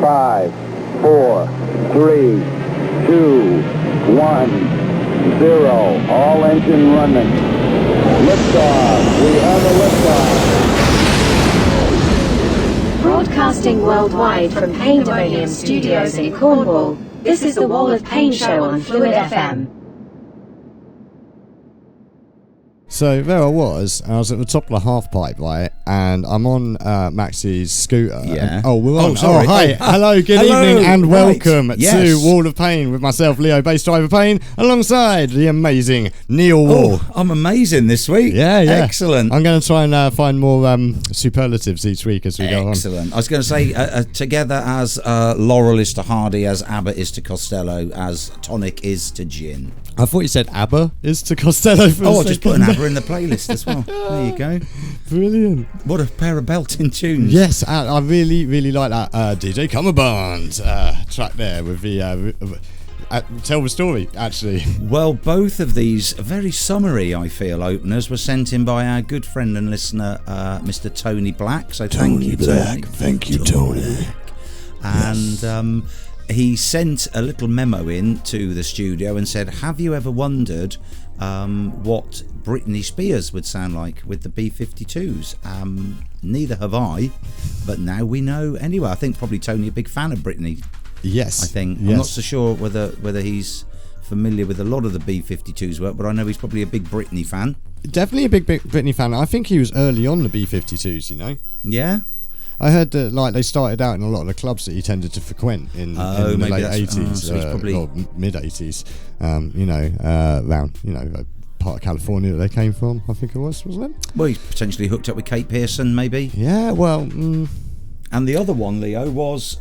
5, 4, 3, 2, 1, 0. All engine running. Liftoff. We have a liftoff. Broadcasting worldwide from Painedemonium Studios in Cornwall, this is the Wal of Paine show on Phluid FM. So there I was at the top of the half pipe, right, and I'm on Maxie's scooter. Yeah. We're on. Sorry. Hi. Hello, good evening, and welcome to Wal of Paine with myself, Leo Bass Driver Paine, alongside the amazing Neil Wall. I'm amazing this week. Yeah. Excellent. I'm going to try and find more superlatives each week as we go on. Excellent. I was going to say, together as Laurel is to Hardy, as Abbott is to Costello, as tonic is to gin. I thought you said ABBA is to Costello for a I second. just put an ABBA in the playlist as well. There you go. Brilliant. What a pair of belting tunes. Yes, I really, really like that DJ Cummerbund track there with the... tell the story, actually. Well, both of these very summary, I feel, openers were sent in by our good friend and listener, Mr. Tony Black. So thank you, Tony. Thank you, Tony. And he sent a little memo in to the studio and said, have you ever wondered what Britney Spears would sound like with the B-52s? Neither have I, but now we know anyway. I think probably Tony a big fan of Britney. Yes. I think. Yes. I'm not so sure whether he's familiar with a lot of the B-52s work, but I know he's probably a big Britney fan. Definitely a big Britney fan. I think he was early on the B-52s, you know? Yeah? I heard that they started out in a lot of the clubs that he tended to frequent in the late 80s, so he's probably or mid 80s. Around part of California that they came from. I think it was, wasn't it? Well, he's potentially hooked up with Kate Pearson, maybe. Yeah, well. And the other one, Leo, was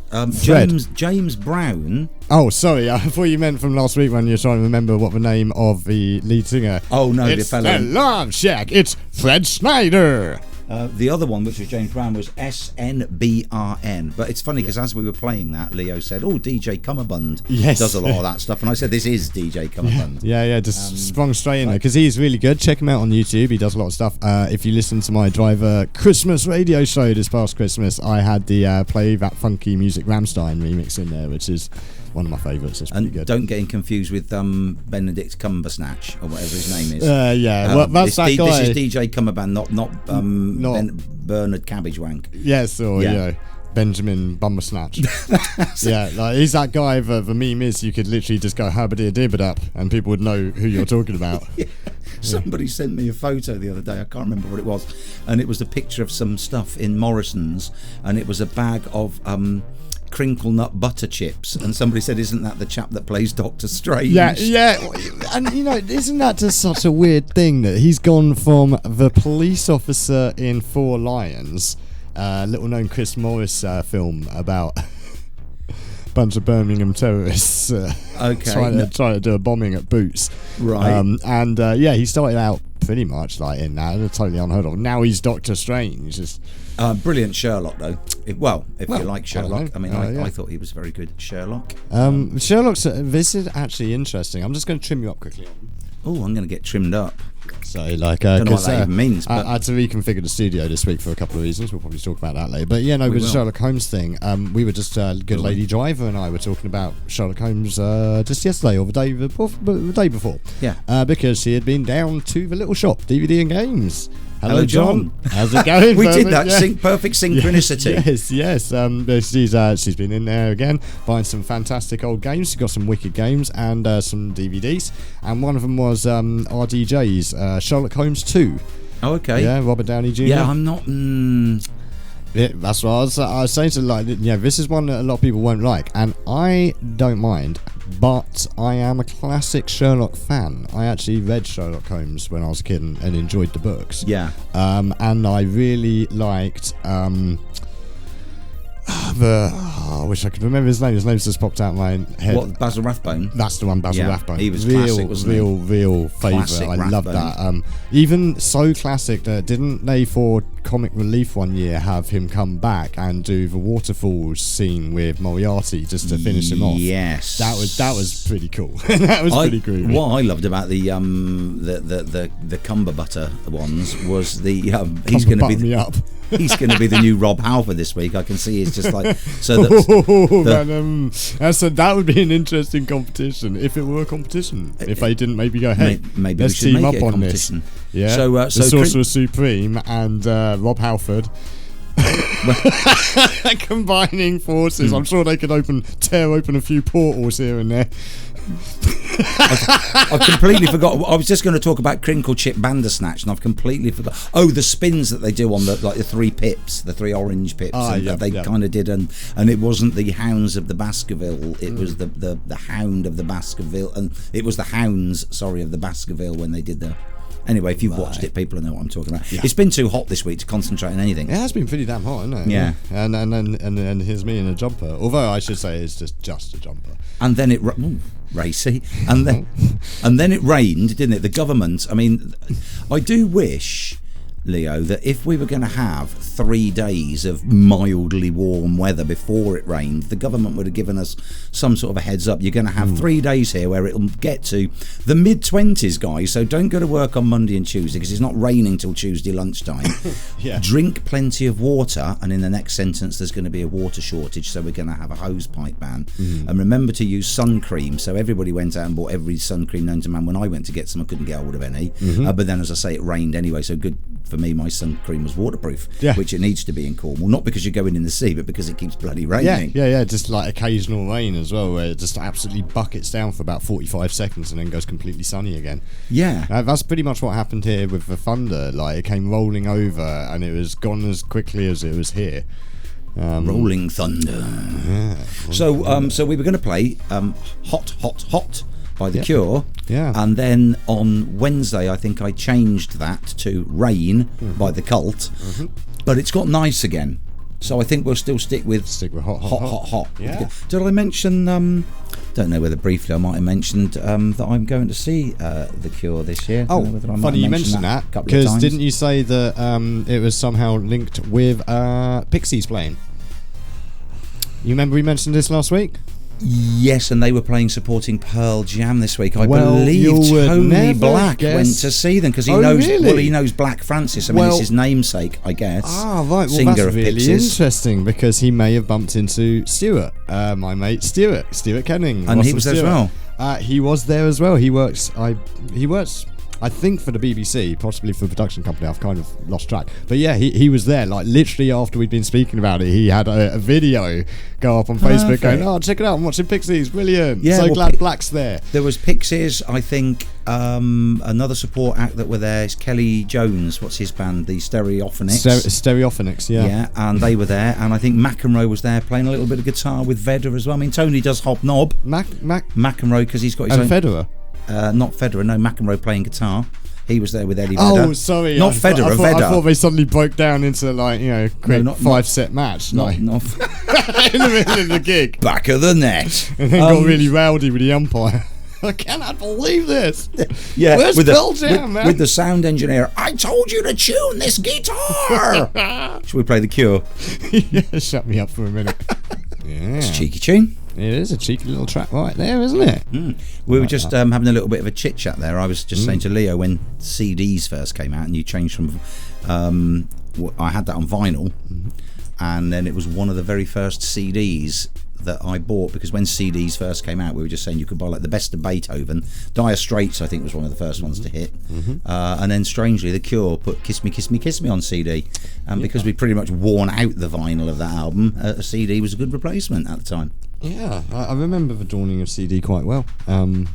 James Brown. Oh, sorry, I thought you meant from last week when you were trying to remember what the name of the lead singer. Oh no, it's the Love Shack. It's Fred Snyder. The other one, which was James Brown, was SNBRN. But it's funny because as we were playing that, Leo said, "Oh, DJ Cummerbund does a lot of that stuff," and I said, "This is DJ Cummerbund." Yeah, just sprung straight in there because he's really good. Check him out on YouTube. He does a lot of stuff. If you listen to my Driver Christmas radio show this past Christmas, I had the Play That Funky Music Rammstein remix in there, which is one of my favourites. It's pretty good. Don't get confused with Benedict Cumbersnatch or whatever his name is. Well, that's that guy. This is DJ Cummerbund, not Bernard Cabbagewank. Yes, or Benjamin Bumbersnatch. He's that guy. The meme is you could literally just go habba-dee-dee-ba-dap and people would know who you're talking about. Somebody sent me a photo the other day, I can't remember what it was, and it was a picture of some stuff in Morrison's, and it was a bag of crinkle nut butter chips, and somebody said, isn't that the chap that plays Doctor Strange? Yeah, and isn't that just such a weird thing that he's gone from the police officer in Four Lions, little known Chris Morris film about a bunch of Birmingham terrorists trying to do a bombing at Boots, right? He started out pretty much like in that, totally unheard of. Now he's Doctor Strange. Brilliant Sherlock, though. If you like Sherlock, I thought he was very good at Sherlock. Sherlock's. This is actually interesting. I'm just going to trim you up quickly. Oh, I'm going to get trimmed up. So, don't know what that even means. But I had to reconfigure the studio this week for a couple of reasons. We'll probably talk about that later. But with the Sherlock Holmes thing, we were just good lady Driver and I were talking about Sherlock Holmes just yesterday or the day before. Yeah. Because she had been down to the little shop, DVD and Games. Hello, John. How's it going? We did that. Perfect synchronicity. Yes. She's been in there again, buying some fantastic old games. She's got some wicked games and some DVDs. And one of them was RDJ's Sherlock Holmes 2. Oh, okay. Yeah, Robert Downey Jr. Yeah, I'm not... Yeah, that's what I was saying to this is one that a lot of people won't like, and I don't mind, but I am a classic Sherlock fan. I actually read Sherlock Holmes when I was a kid and enjoyed the books. Yeah. And I really liked I wish I could remember his name. His name's just popped out of my head. What, Basil Rathbone? That's the one, Basil Rathbone. He was classic, wasn't he? Real favourite. I love that. Even so classic that didn't they, for Comic Relief one year, have him come back and do the waterfalls scene with Moriarty just to finish him off? Yes. That was pretty cool. That was pretty groovy. What I loved about the Cumber Butter ones was he's going to be me up. He's going to be the new Rob Halford this week. I can see it's just like so that that would be an interesting competition if it were a competition. If they didn't maybe go, hey, maybe let's we should team make up it a on this. competition. Yeah, So the Sorcerer Supreme and Rob Halford. Combining forces, I'm sure they could tear open a few portals here and there. I've completely forgot. I was just going to talk about Crinkle Chip Bandersnatch, and I've completely forgot. Oh, the spins that they do on the 3 pips, the 3 orange pips, that they kind of did, and it wasn't the Hounds of the Baskerville, it was the Hound of the Baskerville, and it was the Hounds, of the Baskerville when they did the. Anyway, if you've watched it, people know what I'm talking about. Yeah. It's been too hot this week to concentrate on anything. It has been pretty damn hot, hasn't it? Yeah. And here's me in a jumper. Although I should say it's just a jumper. And then it racy. And then it rained, didn't it? The government. I mean, I do wish, Leo, that if we were going to have 3 days of mildly warm weather before it rained, the government would have given us some sort of a heads up. You're going to have 3 days here where it'll get to the mid-20s, guys, so don't go to work on Monday and Tuesday because it's not raining till Tuesday lunchtime. Yeah. Drink plenty of water, and in the next sentence there's going to be a water shortage, so we're going to have a hose pipe ban. And remember to use sun cream. So everybody went out and bought every sun cream known to man. When I went to get some, I couldn't get hold of any. But then, as I say, it rained anyway, so good for me. My sun cream was waterproof, which it needs to be in Cornwall, not because you're going in the sea, but because it keeps bloody raining. Yeah, just like occasional rain as well, where it just absolutely buckets down for about 45 seconds and then goes completely sunny again. Yeah, that's pretty much what happened here with the thunder. Like, it came rolling over and it was gone as quickly as it was here. Rolling thunder. Yeah. So we were going to play Hot by The Cure. Yeah. And then on Wednesday, I think I changed that to Rain by The Cult. But it's got nice again. So I think we'll still stick with hot. Yeah. Did I mention, don't know whether briefly I might have mentioned that I'm going to see The Cure this year. Oh, funny you mentioned that, because didn't you say that it was somehow linked with Pixies playing? You remember we mentioned this last week? Yes, and they were supporting Pearl Jam this week. I believe Tony Black went to see them because he knows. Really? Well, he knows Black Francis. I mean, it's his namesake, I guess. Ah, right. Well, Singer that's of really Pixies. interesting because he may have bumped into Stuart, my mate Stuart Kenning, and he was there as well. He was there as well. He works. I think for the BBC, possibly for a production company. I've kind of lost track. But yeah, he was there. Like, literally after we'd been speaking about it, he had a video go up on Facebook going, "Oh, check it out, I'm watching Pixies, brilliant." Yeah, so glad Black's there. There was Pixies, I think. Another support act that were there is Kelly Jones. What's his band? The Stereophonics. Stereophonics, yeah. Yeah, and they were there. And I think McEnroe was there playing a little bit of guitar with Vedder as well. I mean, Tony does hobnob. McEnroe, because he's got his own... Federer? Not Federer, no, McEnroe playing guitar. He was there with Eddie Vedder. Oh, sorry. Not Federer, Vedder. I thought they suddenly broke down into, like, quick 5-set match. Not in the middle of the gig. Back of the net. And then got really rowdy with the umpire. I cannot believe this. Yeah, where's Pearl Jam, man? With the sound engineer. I told you to tune this guitar. Should we play The Cure? Yeah, shut me up for a minute. Yeah. It's a cheeky tune. It is a cheeky little track right there, isn't it? We were just having a little bit of a chit chat there. I was just saying to Leo, when CDs first came out and you changed from I had that on vinyl, and then it was one of the very first CDs that I bought, because when CDs first came out, we were just saying you could buy like the best of Beethoven. Dire Straits, I think, was one of the first ones to hit, and then strangely The Cure put Kiss Me, Kiss Me, Kiss Me on CD, and because we'd pretty much worn out the vinyl of that album, a CD was a good replacement at the time. Yeah, I remember the dawning of CD quite well,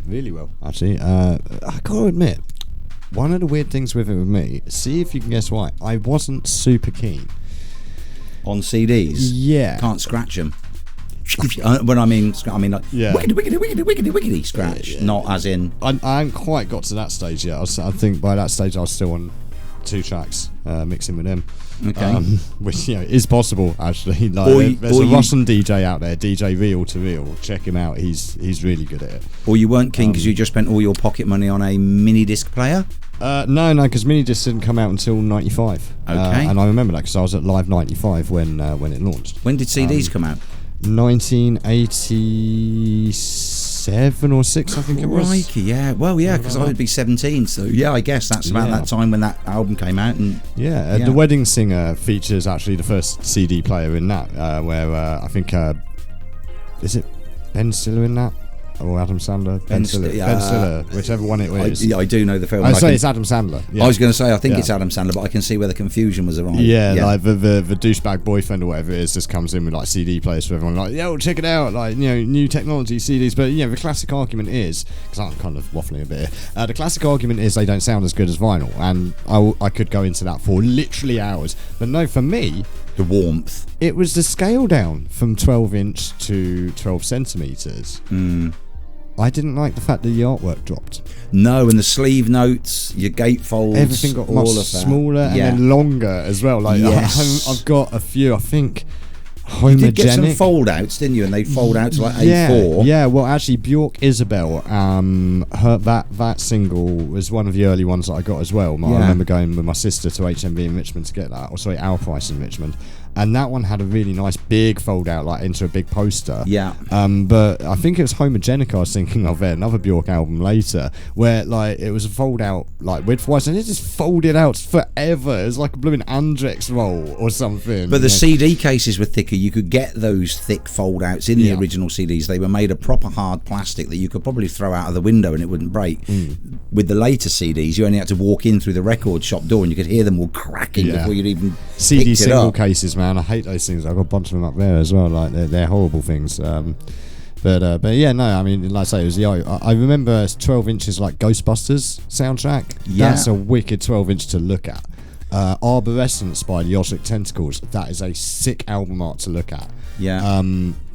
really well, actually. I gotta admit, one of the weird things with it with me, see if you can guess why, I wasn't super keen. On CDs? Yeah. Can't scratch them. When I mean like wiggity scratch, not as in... I haven't quite got to that stage yet. I think by that stage I was still on 2 tracks, mixing with them. Okay. Which is possible, actually. Like, there's a Russian DJ out there, DJ Real to Real. Check him out. He's really good at it. Or you weren't keen because you just spent all your pocket money on a mini disc player? No, because mini disc didn't come out until 95. Okay. And I remember that because I was at Live 95 when it launched. When did CDs come out? 1987. 7 or 6, I think it was. Crikey, yeah. Well, yeah, because I would be 17, so yeah, I guess that's about that time when that album came out. And The Wedding Singer features actually the first CD player in that, where I think is it Ben Stiller in that? Or Adam Sandler? Ben Stiller, whichever one it was. I do know the film. I say it's Adam Sandler. Yeah. I was going to say, I think it's Adam Sandler, but I can see where the confusion was around. Yeah, like the douchebag boyfriend or whatever it is just comes in with like CD players for everyone, like, yo, check it out, like, you know, new technology, CDs. But the classic argument is, because I'm kind of waffling a bit here, the classic argument is they don't sound as good as vinyl, and I could go into that for literally hours. But no, for me, the warmth. It was the scale down from 12-inch to 12 centimetres. I didn't like the fact that the artwork dropped. No, and the sleeve notes, your gatefolds, everything got much smaller and then longer as well. Like, I've got a few, I think, homogenic. You did get some fold outs, didn't you? And they fold out to like A4. Yeah, well, actually, Bjork Isabel, that single was one of the early ones that I got as well. I remember going with my sister to HMV in Richmond to get that, or sorry, Our Price in Richmond. And that one had a really nice big fold out, like into a big poster. Yeah. But I think it was Homogenic I was thinking of there, another Bjork album later, where like it was a fold out like width-wise, and it just folded out forever. It was like a blooming Andrex roll or something. But the CD cases were thicker. You could get those thick fold outs in the original CDs. They were made of proper hard plastic that you could probably throw out of the window and it wouldn't break. With the later CDs, you only had to walk in through the record shop door and you could hear them all cracking before you'd even CD picked it single up. cases, man. I hate those things. I've got a bunch of them up there as well. Like they're horrible things. But yeah, no. I mean, like I say, it was I remember 12 inches like Ghostbusters soundtrack. Yeah. That's a wicked 12-inch to look at. Arborescence by the Ozric Tentacles. That is a sick album art to look at. Yeah.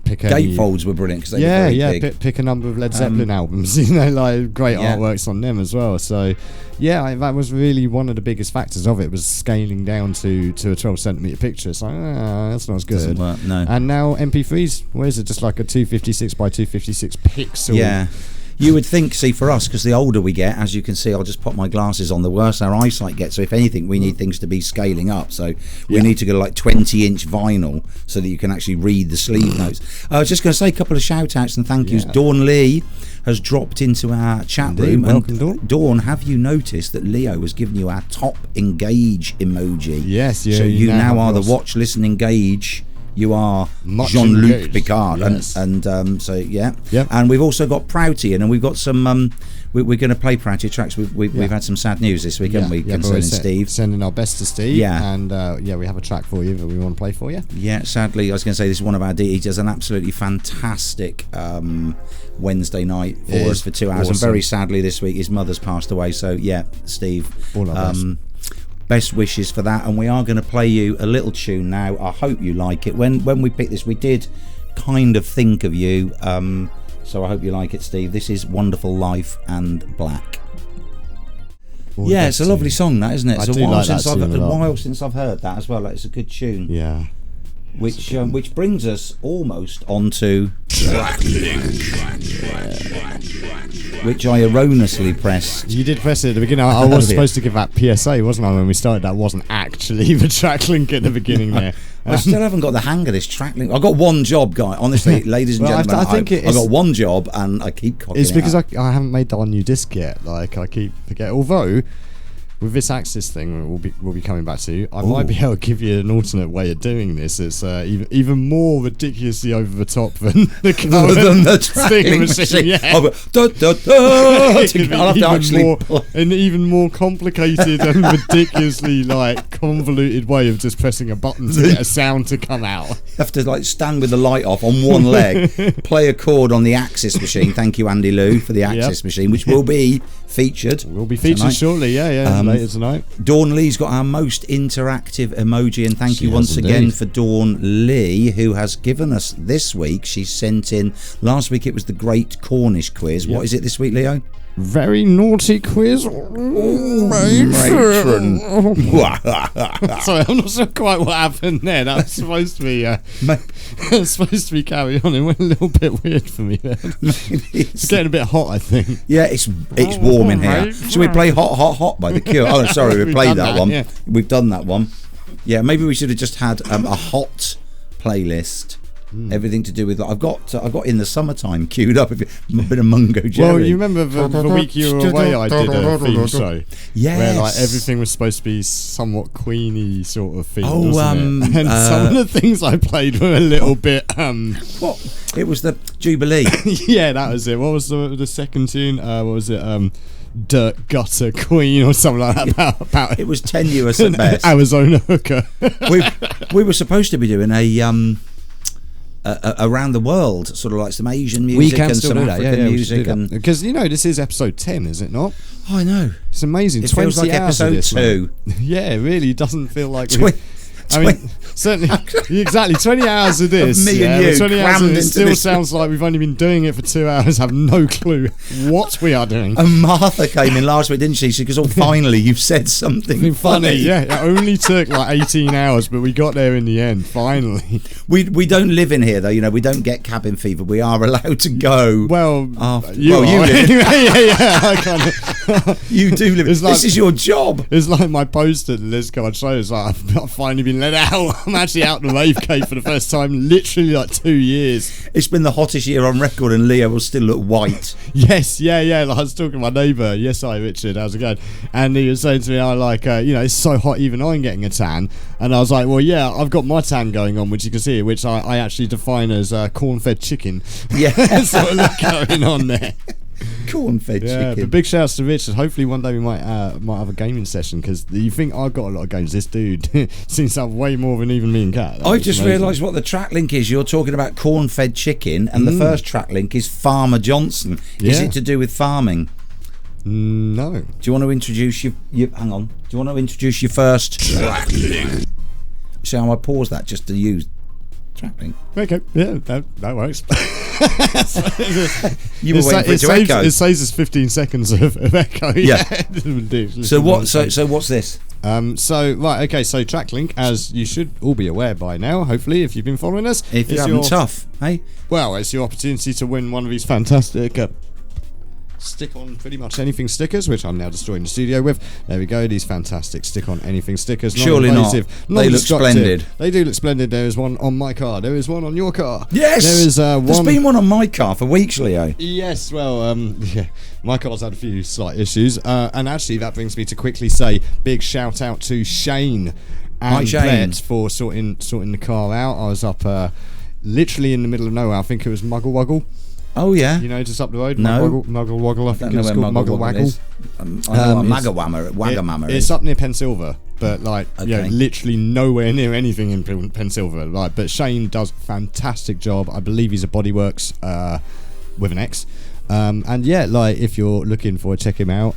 Gatefolds were brilliant because they were very big. Pick a number of Led Zeppelin albums, like great artworks on them as well. So that was really one of the biggest factors of it, was scaling down to a 12 centimeter picture. It's like, that's not as good. Doesn't work, no. And now MP3s, where is it? Just like a 256 by 256 pixel. Yeah. You would think, see, for us, because the older we get, as you can see, I'll just pop my glasses on, the worse our eyesight gets. So if anything, we need things to be scaling up. So we need to go like 20-inch vinyl so that you can actually read the sleeve notes. I was just going to say a couple of shout-outs and thank yous. Dawn Lee has dropped into our chat room. Welcome, Dawn. Dawn, have you noticed that Leo has given you our top engage emoji? Yes, yeah. So you now are the watch, listen, engage. You are Jean-Luc Picard, yes. and so and we've also got Prouty in, and we've got some. We're going to play Prouty tracks. We've had some sad news this week, haven't we? Concerning Steve, sending our best to Steve, and we have a track for you that we want to play for you. Yeah, sadly, I was going to say this is one of our. He does an absolutely fantastic Wednesday night for us for 2 hours, and very sadly this week his mother's passed away. So Steve, all our best wishes for that, and we are going to play you a little tune now. I hope you like it. When we picked this, we did kind of think of you, so I hope you like it, Steve. This is Wonderful Life and Black. It's a lovely song, that, isn't it? It's a while since I've heard that as well. Like, it's a good tune. Yeah. Which brings us almost onto TrakLink, which I erroneously pressed. You did press it at the beginning. I was supposed to give that PSA, wasn't I, when we started? That wasn't actually the TrakLink at the beginning there. I still haven't got the hang of this TrakLink. I've got one job, guy. Honestly, ladies and gentlemen, I've got one job and I keep cocking It's because I haven't made that on new disc yet. Like, I keep forgetting. Although, with this Axis thing we'll be coming back to, I might be able to give you an alternate way of doing this. It's even more ridiculously over the top than the TrakLink machine. An even more complicated and ridiculously convoluted way of just pressing a button to get a sound to come out. You have to stand with the light off on one leg, play a chord on the Axis machine. Thank you, Andy Lou, for the Axis machine, which will be featured. Will be featured tonight. Shortly, later tonight. Dawn Lee's got our most interactive emoji, and thank you once again for Dawn Lee, who has given us this week. She sent in, last week it was the Great Cornish Quiz. What is it this week, Leo? Very naughty quiz. Matron. Sorry, I'm not sure quite what happened there. That was supposed to be carry on. It went a little bit weird for me there. It's getting a bit hot, I think. Yeah, it's warm in here. Should we play Hot Hot Hot by The Cure? Oh, sorry, we played that one. We've done that one. Yeah, maybe we should have just had a hot playlist Everything to do with I've got In the Summertime queued up. A bit of Mungo Jerry. Well, you remember the week you were away, I did a theme show. Yes. Where like everything was supposed to be somewhat Queenie sort of theme. Oh, wasn't it? And some of the things I played were a little bit. What? It was the Jubilee. Yeah, that was it. What was the second tune? What was it? Dirt Gutter Queen or something like that. About it was tenuous at best. Arizona hooker. we were supposed to be doing a around the world, sort of like some Asian music and some African music, and because this is episode 10, is it not? Oh, I know, it's amazing. It 20 feels like hours episode of this, 2. Yeah, it really doesn't feel like. I mean, certainly, exactly 20 hours of this. Of me and you 20 hours of crammed this into still this. sounds like we've only been doing it for 2 hours, have no clue what we are doing. And Martha came in last week, didn't she? She goes, "Oh, finally, you've said something funny." Yeah, it only took like 18 hours, but we got there in the end, finally. We don't live in here, though. We don't get cabin fever. We are allowed to go. Well, you live in I kind of. You do live. It's like, this is your job. It's like my poster to Liz Card show. It's like I've finally been let out. I'm actually out in the rave cave for the first time, literally like 2 years. It's been the hottest year on record, and Leo will still look white. Yes, yeah. Like I was talking to my neighbour. Yes, hi Richard. How's it going? And he was saying to me, "I like, it's so hot, even I'm getting a tan." And I was like, "Well, yeah, I've got my tan going on, which you can see, which I actually define as corn-fed chicken." Yeah, sort of look going on there. Corn-fed chicken. But big shouts to Richard. Hopefully one day we might have a gaming session, because you think I've got a lot of games. This dude seems to have way more than even me and Kat. I've just realised what the TrakLink is. You're talking about corn-fed chicken, and the first TrakLink is Farmer Johnson. Is it to do with farming? No. Do you want to introduce your hang on? Do you want to introduce your first TrakLink? See how I pause that just to use TrakLink? Okay, yeah, that works. You were waiting for it to echo. It saves us 15 seconds of echo. Yeah. So what? So what's this? So TrakLink, as you should all be aware by now, hopefully, if you've been following us, if you haven't, tough, hey. Well, it's your opportunity to win one of these fantastic stick on pretty much anything stickers, which I'm now destroying the studio with. There we go, these fantastic stick on anything stickers. Surely not. They look splendid. They do look splendid. There is one on my car. There is one on your car. Yes. There is one. There's been one on my car for weeks, Leo. Yes. Well, yeah. My car's had a few slight issues, and actually that brings me to quickly say big shout out to Shane and Brett for sorting the car out. I was up literally in the middle of nowhere. I think it was Muggle Wuggle. Oh yeah, just up the road. No, Muggle Wuggle. I think it's called Muggle Waggle. I know what Wagamama is. It's up near Pensilver, but literally nowhere near anything in Pensilver. But Shane does a fantastic job. I believe he's a Bodyworks with an X. And yeah, if you're looking for it, check him out.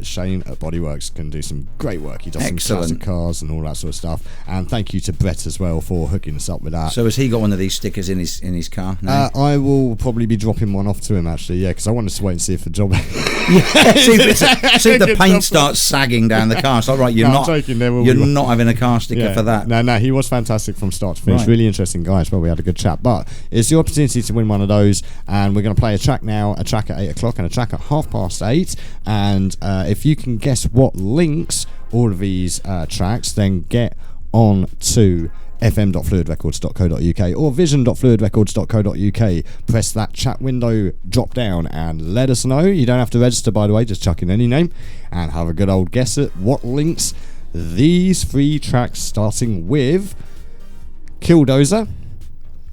Shane at Bodyworks can do some great work. He does some classic cars and all that sort of stuff. And thank you to Brett as well for hooking us up with that. So has he got one of these stickers in his car? No? I will probably be dropping one off to him actually. Yeah, because I wanted to wait and see if the job. see if the paint starts sagging down the car. It's like, right, you're not having a car sticker for that. No, he was fantastic from start to finish. Right. Really interesting guy as well. We had a good chat. But it's your opportunity to win one of those, and we're going to play a track now, a track at 8 o'clock and a track at 8:30. And if you can guess what links all of these tracks, then get on to fm.fluidrecords.co.uk or vision.fluidrecords.co.uk. Press that chat window drop down and let us know. You don't have to register, by the way, just chuck in any name and have a good old guess at what links these 3 tracks, starting with Killdozer,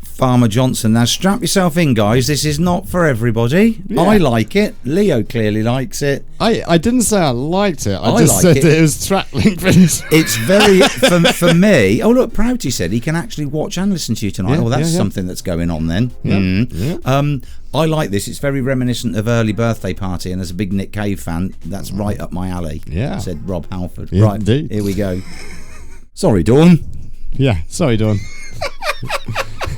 Farmer Johnson. Now strap yourself in, guys. This is not for everybody. Yeah. I like it. Leo clearly likes it. I didn't say I liked it. I just said that it was TrakLink for this. It's very for me. Oh look, Prouty said he can actually watch and listen to you tonight. That's something that's going on then. Yeah. I like this. It's very reminiscent of Early Birthday Party, and as a big Nick Cave fan, that's right up my alley. Yeah, said Rob Halford. Yeah, right, indeed. Here we go. Sorry, Dawn. Yeah, sorry, Dawn.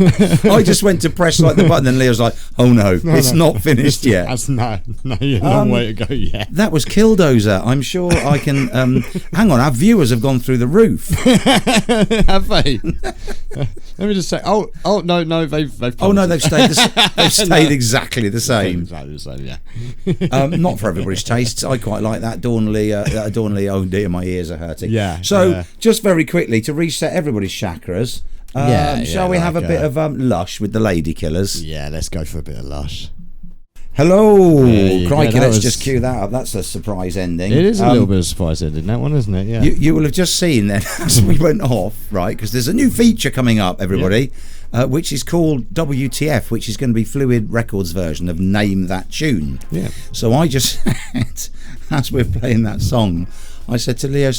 I just went to press the button, and Leo's like, "Oh no, it's not finished yet." That's no, you're a long way to go yet. That was Killdozer. I'm sure I can. Hang on, our viewers have gone through the roof. Have they? Let me just say. Oh no, they've. Oh no, they've stayed. They've stayed exactly the same. Exactly the same. Yeah. Not for everybody's tastes. I quite like that Dawnley. Oh dear, my ears are hurting. Yeah. So just very quickly to reset everybody's chakras. Shall we have a bit of Lush with the Lady Killers? Yeah, let's go for a bit of Lush. Hello! Yeah, Crikey, let's just cue that up. That's a surprise ending. It is a little bit of a surprise ending, that one, isn't it? Yeah. You will have just seen then, as we went off, right, because there's a new feature coming up, everybody, which is called WTF, which is going to be Phluid Records' version of Name That Tune. Yeah. So I just said, as we're playing that song, I said to Leo,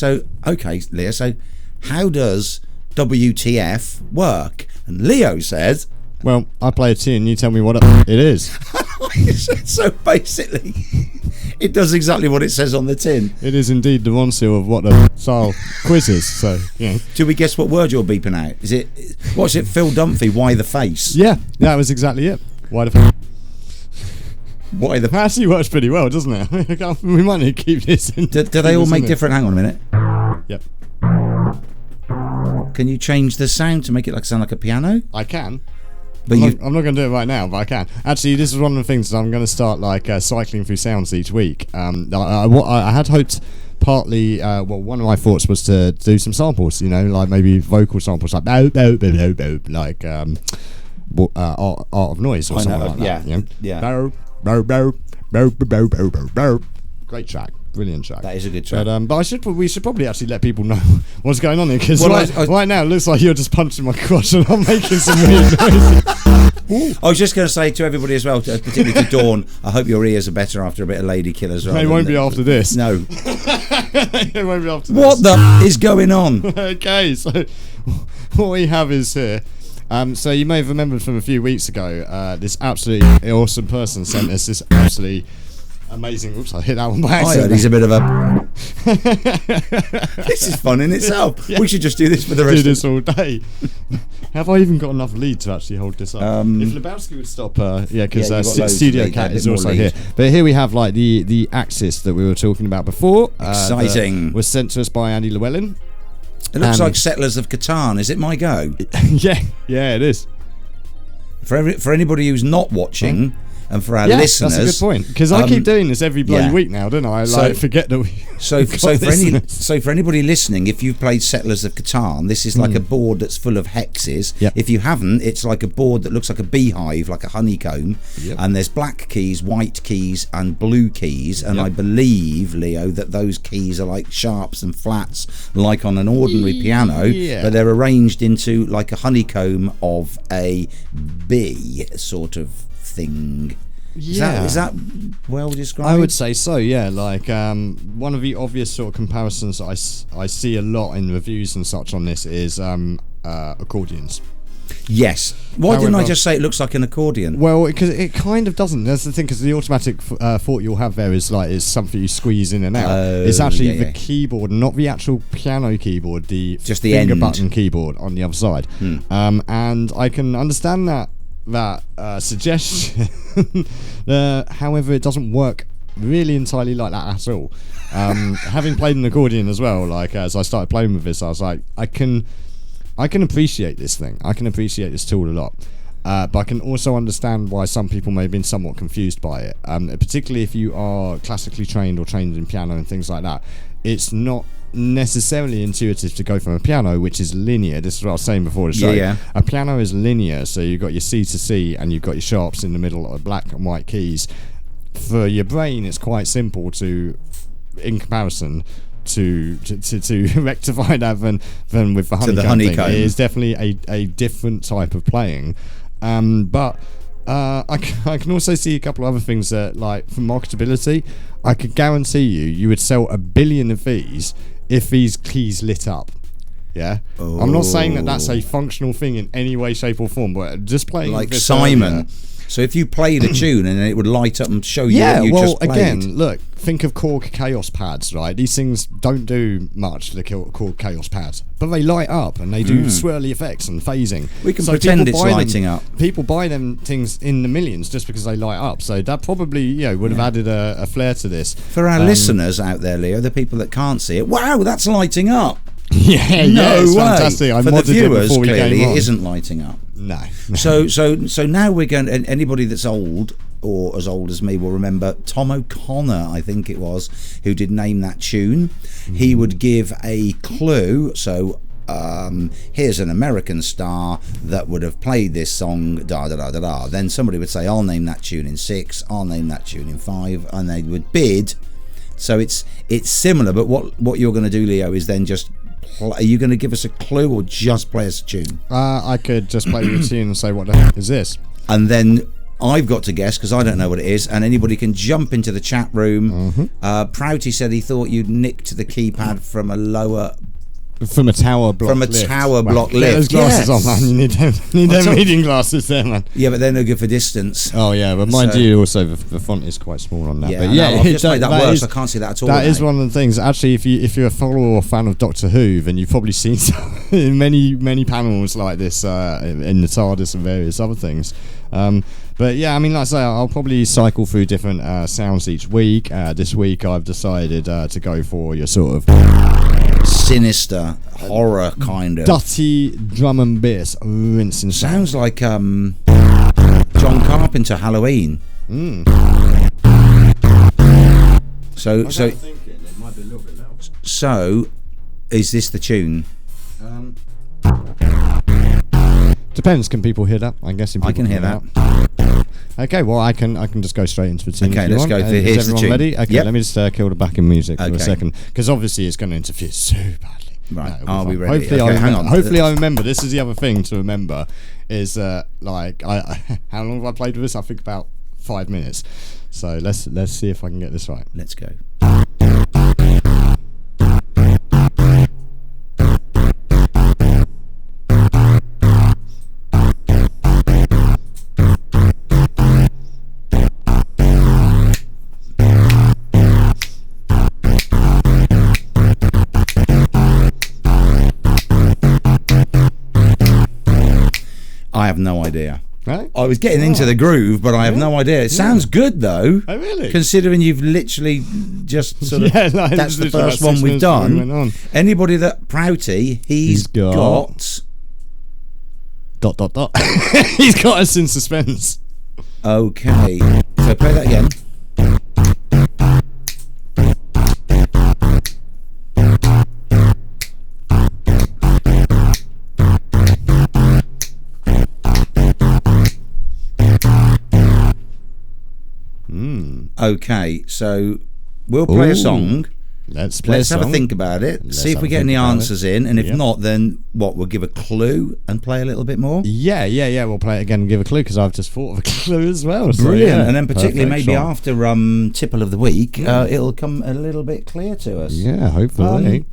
okay, Leo, so how does WTF work? And Leo said, well, I play a tune, you tell me what it is. So basically, it does exactly what it says on the tin. It is indeed the one seal of what the style quiz is. So, yeah. Do we guess what word you're beeping out? What's it? Phil Dunphy? Why the face? Yeah, that was exactly it. Why the? Why the? Actually works pretty well, doesn't it? We might need to keep this in. Do they all make different? Hang on a minute. Yep. Can you change the sound to make it sound like a piano? I can. But I'm not going to do it right now, but I can. Actually, this is one of the things that I'm going to start cycling through sounds each week. I had hoped partly, one of my thoughts was to do some samples, like maybe vocal samples, like bow, bow, bow, bow, bow, like Art of Noise or something like that. Yeah. Bow, bow, bow, bow, bow, bow, bow, bow. Great track. Brilliant track. That is a good track. But we should probably actually let people know what's going on here, because right now it looks like you're just punching my crotch and I'm making some weird noises. I was just going to say to everybody as well, particularly to Dawn, I hope your ears are better after a bit of Lady Killers. They won't be after this. No. It won't be after this. What the is going on? Okay, so what we have is here. So you may have remembered from a few weeks ago, this absolutely awesome person sent us this absolutely amazing. Oops, I hit that one by accident. He's a bit of a. This is fun in itself. Yeah. We should just do this for the rest. Do this all day. Have I even got enough lead to actually hold this up? If Lebowski would stop, because Studio Cat is also here. But here we have the Axis that we were talking about before. Exciting. Was sent to us by Andy Llewellyn. It looks like Settlers of Catan. Is it my go? yeah, it is. For anybody who's not watching. And for our listeners, that's a good point, because I keep doing this every bloody week now, don't I? Forget that we. So for anybody listening, if you've played Settlers of Catan, this is like a board that's full of hexes. Yep. If you haven't, it's like a board that looks like a beehive, like a honeycomb. Yep. And there's black keys, white keys, and blue keys. And I believe, Leo, that those keys are like sharps and flats, like on an ordinary piano, but they're arranged into like a honeycomb of a bee sort of thing. Is that well described? I would say so, yeah. One of the obvious sort of comparisons I see a lot in reviews and such on this is accordions. Yes. Why didn't I just say it looks like an accordion? Well, because it kind of doesn't. That's the thing, because the automatic thought you'll have there is something you squeeze in and out. It's actually the keyboard, not the actual piano keyboard, just the finger button keyboard on the other side. And I can understand that suggestion. However, it doesn't work really entirely like that at all. Having played an accordion as well, as I started playing with this, I was like, I can appreciate this thing. I can appreciate this tool a lot. But I can also understand why some people may have been somewhat confused by it, particularly if you are classically trained or trained in piano and things like that. It's not necessarily intuitive to go from a piano, which is linear. This is what I was saying before the show. A piano is linear, so you've got your C to C and you've got your sharps in the middle, black and white keys. For your brain, it's quite simple in comparison to rectify that than with the honeycomb thing. It is definitely a different type of playing, but I can also see a couple of other things that, for marketability, I could guarantee you would sell 1 billion of these if these keys lit up. I'm not saying that that's a functional thing in any way, shape or form, but just playing like this Simon earlier, so if you played a tune and it would light up and show you what you just played. Again, look, think of Korg Chaos pads, right? These things don't do much, the Korg Chaos pads, but they light up and they do swirly effects and phasing. We can pretend it's lighting up. People buy them things in the millions just because they light up, so that probably would have added a flair to this. For our listeners out there, Leo, the people that can't see it, wow, that's lighting up. It's fantastic. I For modded the viewers, it before we clearly came on. it isn't lighting up. No. So now we're going. And anybody that's old or as old as me will remember Tom O'Connor, I think it was, who did Name That Tune. He would give a clue. So here's an American star that would have played this song, da da da da da. Then somebody would say, I'll name that tune in 6, I'll name that tune in 5, and they would bid. So it's similar, but what you're going to do, Leo, is then just are you going to give us a clue or just play us a tune? I could just play you a tune and say, what the heck is this? And then I've got to guess because I don't know what it is, and anybody can jump into the chat room. Prouty said he thought you'd nicked the keypad from a tower block lift. lift. Those glasses on, man. You need them reading glasses there, man. Yeah, but they're no good for distance. Oh yeah, but mind you, also the font is quite small on that. Yeah, but yeah, I've just made that worse. I can't see that at all. That is one of the things. Actually, if you're a follower or fan of Doctor Who, then you've probably seen many panels like this in the TARDIS and various other things. But yeah, I mean, like I say, I'll probably cycle through different sounds each week. This week, I've decided to go for your sort of sinister horror kind of dutty drum and bass rinsing. Sounds like John Carpenter Halloween. So is this the tune? Depends. Can people hear that? I'm guessing people I can hear that. Okay, well, I can just go straight into the tune. Okay, let's go. Here's the tune. Ready? Okay, let me just kill the backing music for a second, because obviously it's going to interfere so badly. Right, are we ready? Hopefully I remember. This is the other thing to remember is like how long have I played with this? I think about 5 minutes. So let's see if I can get this right. Let's go. I have no idea. Right? I was getting into the groove, but I have no idea. It sounds good though. Oh really? Considering you've literally just sort of that's the first one we've done. Anybody that Prouty, he's got dot. He's got us in suspense. Okay. So play that again. Okay, so we'll play a song. Let's have a think about it. See if we get any answers in, and if not, then we'll give a clue and play a little bit more. Yeah. We'll play it again and give a clue because I've just thought of a clue as well. So, brilliant, and then particularly maybe after Tipple of the Week, it'll come a little bit clear to us. Yeah, hopefully.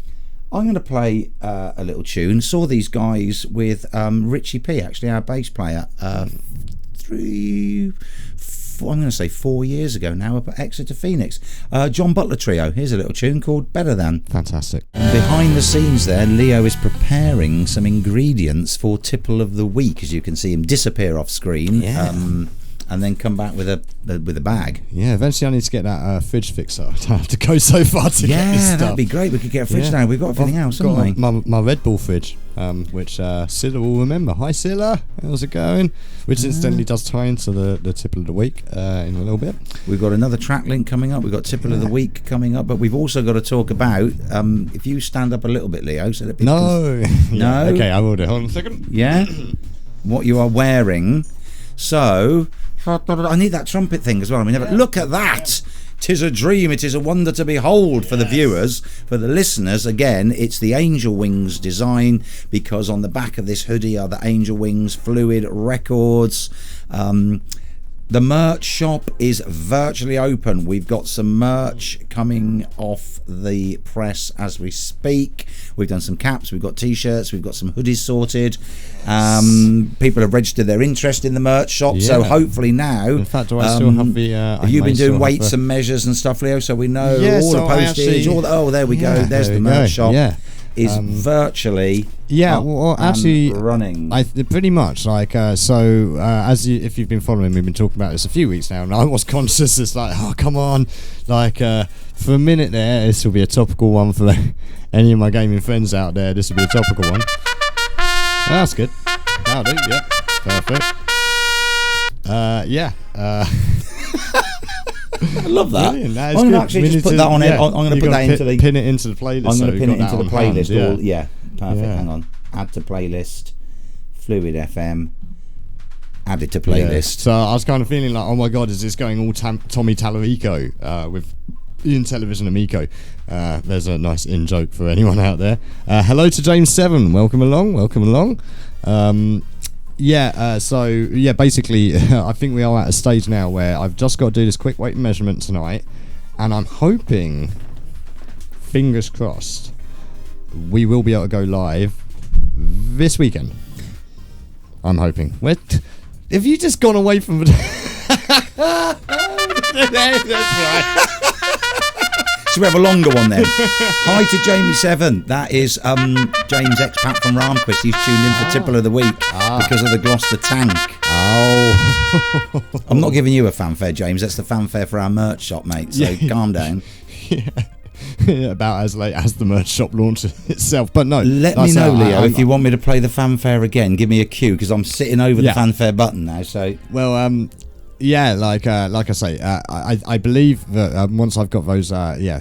I'm going to play a little tune. Saw these guys with Richie P, actually our bass player, 4 years ago now, up at Exeter Phoenix. John Butler Trio. Here's a little tune called Better Than. Fantastic. Behind the scenes there, Leo is preparing some ingredients for Tipple of the Week, as you can see him disappear off screen. Yeah. And then come back with a bag. Yeah, eventually I need to get that fridge fixer. I don't have to go so far to get this stuff. That'd be great. We could get a fridge now. We've got everything else, haven't we? My Red Bull fridge, which Scylla will remember. Hi Scylla, how's it going? Which incidentally does tie into the Tipple of the Week in a little bit. We've got another TrakLink coming up. We've got Tipple of the Week coming up, but we've also got to talk about, if you stand up a little bit, Leo, so that people No. Okay, I will do. Hold on a second. Yeah? What you are wearing. So I need that trumpet thing as well. I mean, look at that. 'Tis a dream, it is a wonder to behold for the viewers. For the listeners, again, it's the Angel Wings design, because on the back of this hoodie are the Angel Wings Phluid Records. The merch shop is virtually open. We've got some merch coming off the press as we speak. We've done some caps, we've got t-shirts, we've got some hoodies sorted. People have registered their interest in the merch shop, so hopefully now. In fact, do I still have the? Have you been doing weights and measures and stuff, Leo? So we know all the postage. There we go. There's the merch shop. Yeah. Is virtually running. Pretty much if you've been following, we've been talking about this a few weeks now, and I was conscious. It's like, oh come on, for a minute there, this will be a topical one for any of my gaming friends out there. This will be a topical one. That's good. That'll do. Yeah, perfect. I love that. I'm going to actually just put that on it. I'm going to put that into the pin it into the playlist. I'm going to pin it into the playlist. Perfect. Yeah. Hang on. Add to playlist. Phluid FM. Added to playlist. So I was kind of feeling like, oh my god, is this going all Tommy Tallarico with Ian Television Amico? There's a nice in joke for anyone out there. Hello to James 7. Welcome along. Basically, I think we are at a stage now where I've just got to do this quick weight measurement tonight, and I'm hoping, fingers crossed, we will be able to go live this weekend. I'm hoping. Have you just gone away from... That's right. So we have a longer one then. Hi to Jamie 7. That is James expat from Ramquist. He's tuned in for Tipple of the Week because of the Gloucester tank. Oh. I'm not giving you a fanfare, James. That's the fanfare for our merch shop, mate. So calm down. About as late as the merch shop launches itself. But no. Let me know, Leo, if you want me to play the fanfare again. Give me a cue because I'm sitting over the fanfare button now. So like I say, I believe that once I've got those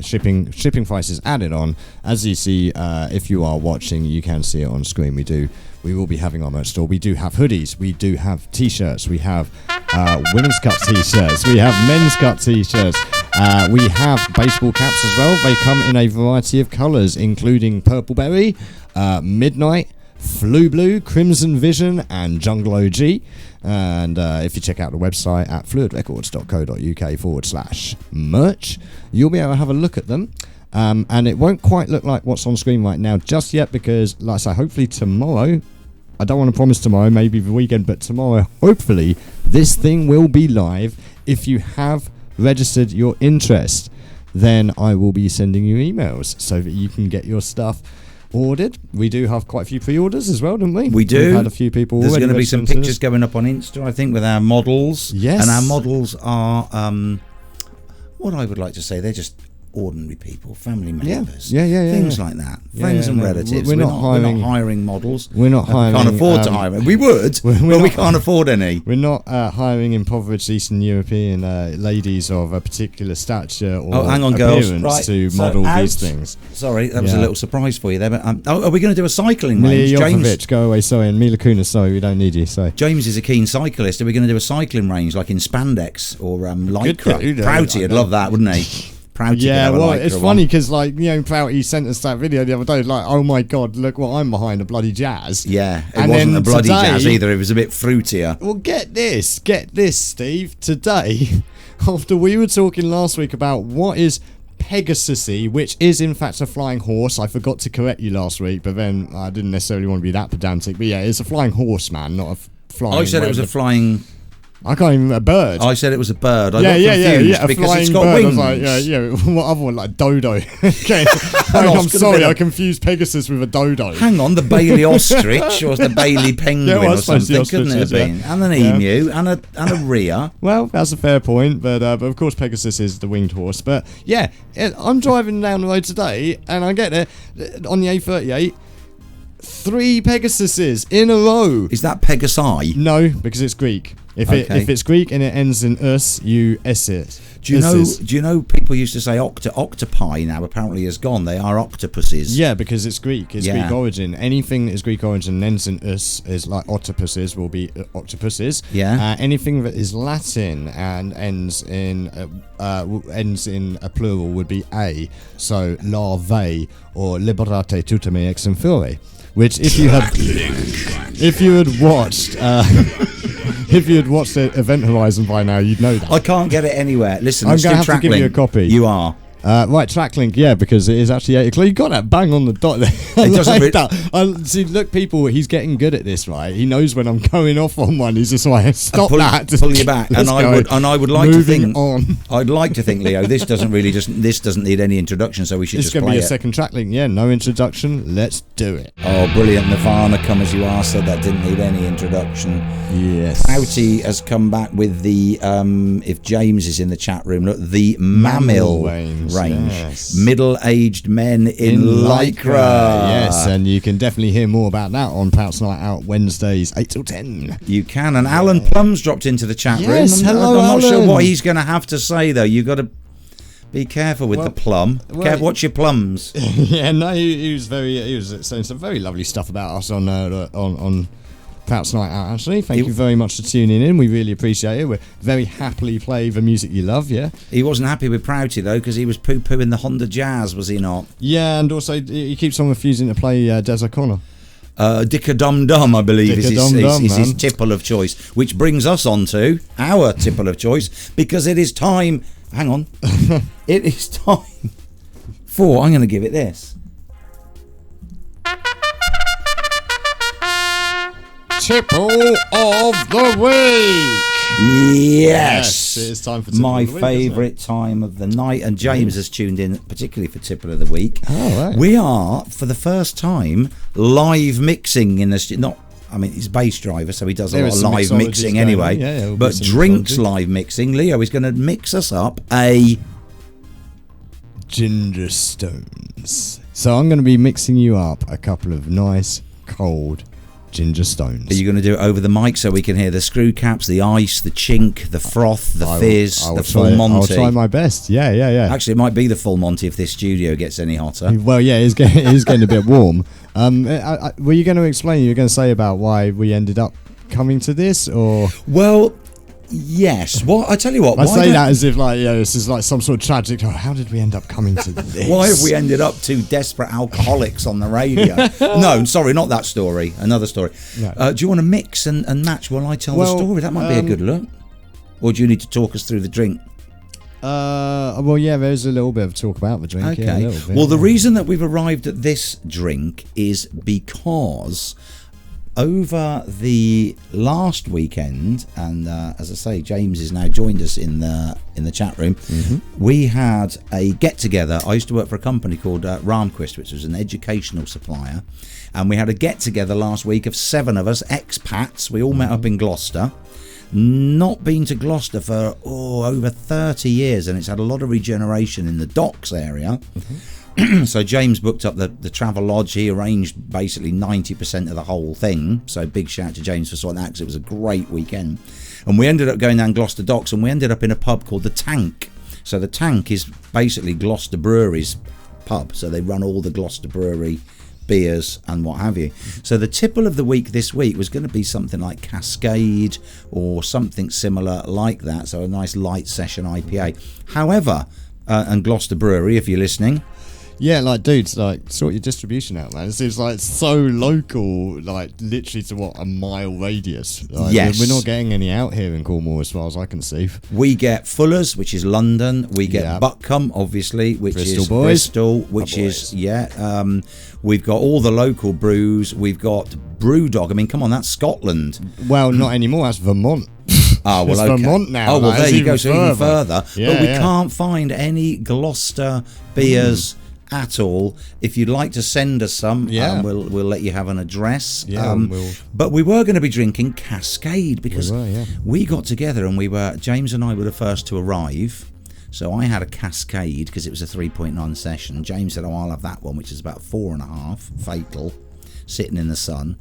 shipping prices added on, as you see, if you are watching, you can see it on screen. We will be having our merch store. We do have hoodies, we do have t-shirts, we have women's cut t-shirts, we have men's cut t-shirts, we have baseball caps as well. They come in a variety of colours, including purple berry, midnight, Flu Blue, Crimson Vision, and Jungle OG. And if you check out the website at fluidrecords.co.uk/merch, you'll be able to have a look at them. And it won't quite look like what's on screen right now just yet, because, like I say, hopefully tomorrow, I don't want to promise tomorrow, maybe the weekend, but tomorrow, hopefully, this thing will be live. If you have registered your interest, then I will be sending you emails so that you can get your stuff ordered. We do have quite a few pre-orders as well, don't we? We do. We've had a few people. There's going to be some pictures going up on Insta, I think, with our models. Yes. And our models are, what I would like to say, they're just ordinary people, family members, things like that, friends and relatives. We're not hiring models. We're not hiring. Can't afford to hire them. We would, but we can't afford any. We're not hiring impoverished Eastern European ladies of a particular stature or hang on, appearance girls. to model these things. Sorry, that was a little surprise for you there. But are we going to do a cycling range? James, go away. Sorry, and Mila Kunis. Sorry, we don't need you. So James is a keen cyclist. Are we going to do a cycling range like in spandex or lycra? Prouty would love that, wouldn't he? It's funny because, like, you know, Prouty sent us that video the other day, like, oh my god, look what I'm behind, a bloody jazz. Yeah, it wasn't a bloody jazz either, it was a bit fruitier. Well, get this, Steve. Today, after we were talking last week about what is Pegasusy, which is in fact a flying horse. I forgot to correct you last week, but then I didn't necessarily want to be that pedantic. But yeah, it's a flying horse, man, not a flying... I said it was a flying... I can't even... A bird. I said it was a bird. I got confused a because flying it's got bird. wings. I was like, what other one? Like dodo. Okay. I'm sorry, I confused Pegasus with a dodo. Hang on, the Bailey ostrich or the Bailey penguin or something, couldn't it have been? And an emu and a rhea. Well, that's a fair point, but of course Pegasus is the winged horse. But yeah, I'm driving down the road today and I get there on the A38. 3 Pegasuses in a row. Is that Pegasi? No, because it's Greek. If it's Greek and it ends in us, you s it. Do you know people used to say octopi now apparently is gone. They are octopuses. Yeah, because it's Greek. It's Greek origin. Anything that is Greek origin and ends in us is like octopuses will be octopuses. Yeah. Anything that is Latin and ends in a plural would be a. So larvae or liberate tutame ex inferi. Which if you had watched Event Horizon by now, you'd know that. I can't get it anywhere. Listen, I'm going to have to give you a copy. You are. Right, TrakLink, yeah, because it is actually 8 o'clock. You got that bang on the dot there. It doesn't like that. See, look, people, he's getting good at this, right? He knows when I'm going off on one. He's just like, stop that. Pull you back. And I would like to think. On. I'd like to think, Leo, this doesn't need any introduction, so we should just play it. It's going to be a second TrakLink, yeah. No introduction. Let's do it. Oh, brilliant! Nirvana, Come As You Are said that didn't need any introduction. Yes. Pouty has come back with the if James is in the chat room, look, the Mammal range. Yes. Middle-aged men in lycra. Yes, and you can definitely hear more about that on Pouts Night Out Wednesdays 8 till 10. You can, and Alan Plum's dropped into the chat room. Hello, I'm not Alan. sure what he's going to have to say though. You've got to Be careful with Well, the plum. well, Kev, what's your plums? Yeah, no, he was saying some very lovely stuff about us on Pat's Night Out. Actually, thank you very much for tuning in. We really appreciate it. We're very happily play the music you love. Yeah. He wasn't happy with Prouty though, because he was poo-pooing the Honda Jazz, was he not? Yeah, and also he keeps on refusing to play Des O'Connor. Dick-a-dum-dum, I believe, is his man. tipple of choice. Which brings us on to our tipple of choice, because it is time... Hang on. It is time for... I'm going to give it this. Tipple of the week. Yes, it is time for tipple my of the week, favourite time of the night, and James has tuned in particularly for tipple of the week. Oh, right. We are for the first time live mixing in the not. I mean, he's a bass driver, so he does a lot of live mixing anyway. Yeah, but Drink's live mixing. Leo is going to mix us up a Ginger Stones. So I'm going to be mixing you up a couple of nice cold Ginger Stones. Are you going to do it over the mic so we can hear the screw caps, the ice, the chink, the froth, the fizz, the full Monty? I'll try my best. Yeah. Actually, it might be the full Monty if this studio gets any hotter. Well, yeah, it is getting a bit warm. Were you going to explain? You were going to say about why we ended up coming to this, or? Well, yes. Well, I tell you what. I say that as if this is like some sort of tragic. Oh, how did we end up coming to this? Why have we ended up two desperate alcoholics on the radio? No, sorry, not that story. Another story. No. Do you want to mix and match while I tell the story? That might be a good look. Or do you need to talk us through the drink? Well, yeah, there's a little bit of talk about the drink. Okay. Yeah, a little bit, Well, the reason that we've arrived at this drink is because over the last weekend, and as I say, James has now joined us in the chat room. Mm-hmm. We had a get together. I used to work for a company called Ramquist, which was an educational supplier, and we had a get together last week of 7 of us expats. We all met up in Gloucester. Not been to Gloucester for over 30 years, and it's had a lot of regeneration in the docks area. Mm-hmm. So James booked up the travel lodge. He arranged basically 90% of the whole thing, so big shout to James for sorting that, because it was a great weekend. And we ended up going down Gloucester docks, and we ended up in a pub called the Tank. So the Tank is basically Gloucester Brewery's pub, so they run all the Gloucester Brewery beers and what have you. So the tipple of the week this week was going to be something like Cascade or something similar like that, so a nice light session IPA. However, and Gloucester Brewery, if you're listening, yeah, like, dudes, like, sort your distribution out, man. It seems like so local, like, literally to a mile radius. Like, yes. We're not getting any out here in Cornwall as far as I can see. We get Fuller's, which is London. We get Butcombe, obviously, which is Bristol, which is, we've got all the local brews. We've got Brewdog. I mean, come on, that's Scotland. Well, not anymore. That's Vermont. Oh, well, it's okay. Vermont now. Oh, well, there you go. So even further. Yeah, but we can't find any Gloucester beers at all. If you'd like to send us some, we'll let you have an address. But we were going to be drinking Cascade, because we got together and James and I were the first to arrive. So I had a Cascade because it was a 3.9 session. James said, I'll have that one, which is about 4.5, fatal, sitting in the sun.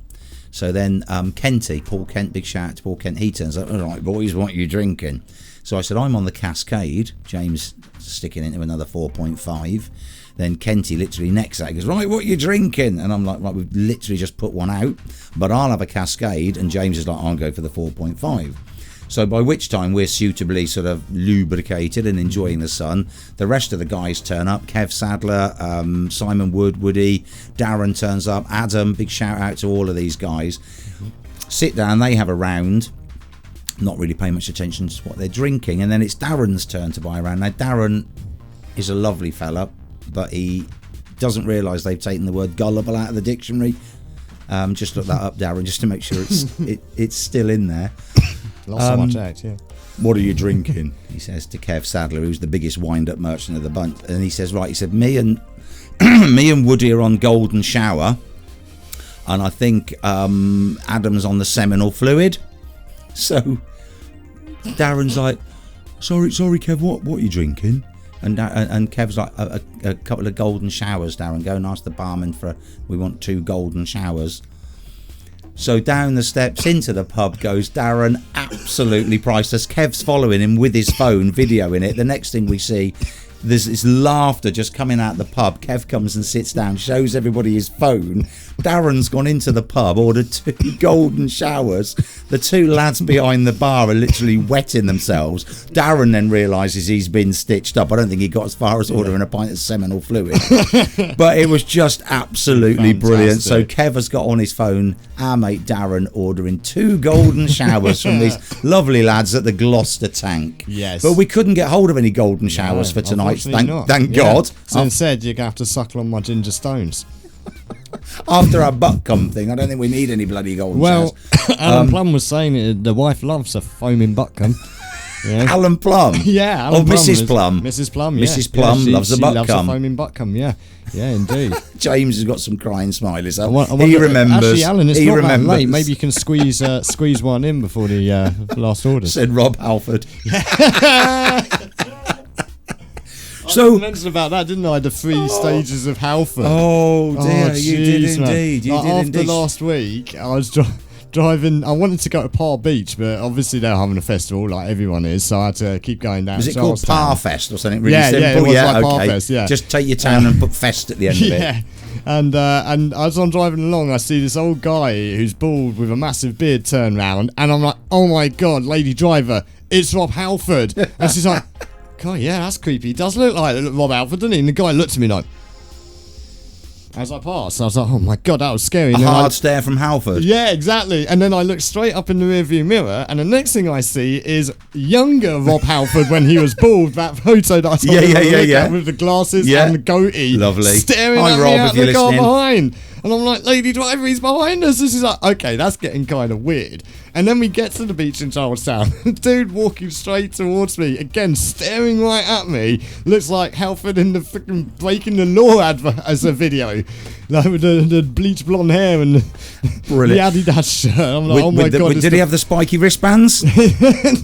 So then Kenty, Paul Kent, big shout out to Paul Kent, he turns up, all right, boys, what are you drinking? So I said, I'm on the Cascade. James sticking into another 4.5. Then Kenty literally next to that goes, right, what are you drinking? And I'm like, right, we've literally just put one out, but I'll have a Cascade. And James is like, I'll go for the 4.5. So by which time we're suitably sort of lubricated and enjoying the sun. The rest of the guys turn up. Kev Sadler, Simon Woody, Darren turns up, Adam, big shout out to all of these guys. Sit down, they have a round, not really paying much attention to what they're drinking, and then it's Darren's turn to buy a round. Now Darren is a lovely fella, but he doesn't realise they've taken the word gullible out of the dictionary. Just look that up, Darren, just to make sure it's still in there. Lost so much out, yeah. What are you drinking? He says to Kev Sadler, who's the biggest wind-up merchant of the bunch. And he says, right, he said, me and Woody are on Golden Shower, and I think Adam's on the Seminole Fluid. So Darren's like, sorry, Kev, what are you drinking? And Kev's like, a couple of golden showers, Darren. Go and ask the barman we want 2 golden showers. So down the steps into the pub goes Darren, absolutely priceless. Kev's following him with his phone, videoing it. The next thing we see, there's this laughter just coming out the pub. Kev comes and sits down, shows everybody his phone. Darren's gone into the pub, ordered 2 golden showers. The 2 lads behind the bar are literally wetting themselves. Darren then realises he's been stitched up. I don't think he got as far as ordering a pint of seminal fluid. But it was just absolutely brilliant. So Kev has got on his phone our mate Darren ordering 2 golden showers from these lovely lads at the Gloucester Tank. Yes. But we couldn't get hold of any golden showers for tonight. Thank God. So instead, you're going to have to suckle on my ginger stones. After our butt cum thing, I don't think we need any bloody golden showers. Alan Plum was saying it, the wife loves a foaming butt cum. Yeah. Alan Plum? Yeah. Alan Plum Mrs. Plum? Mrs. Plum, yeah. Mrs. Plum loves a butt cum. She loves a foaming butt cum, yeah. Yeah, indeed. James has got some crying smileys. He remembers. Actually, Alan, it's not that late. Maybe you can squeeze one in before the last order. Said Rob Halford. So I mentioned about that, didn't I? The 3 stages of Halford. Oh dear, you did indeed. indeed. After last week, I was driving. I wanted to go to Par Beach, but obviously they're having a festival like everyone is, so I had to keep going down. Was it called Par Fest or something? Really yeah, simple? Yeah, it was like Par Fest. Yeah, just take your town and put fest at the end of it. Yeah. And as I'm driving along, I see this old guy who's bald with a massive beard turn round, and I'm like, oh my god, lady driver, it's Rob Halford. And she's like, God, yeah, that's creepy. He does look like Rob Halford, doesn't he? And the guy looked at me like, as I passed, I was like, oh my god, that was scary. A hard stare from Halford. Yeah, exactly. And then I looked straight up in the rearview mirror, and the next thing I see is younger Rob Halford when he was bald. That photo that I saw at with the glasses and the goatee. Lovely. Staring at me out the car behind. And I'm like, lady driver, he's behind us. This is like, okay, that's getting kind of weird. And then we get to the beach in Charlestown. Dude walking straight towards me, again, staring right at me. Looks like Halford in the freaking Breaking the Law advert as a video. Like with the bleach blonde hair and the Adidas shirt. I'm like, oh my God. Did he have the spiky wristbands?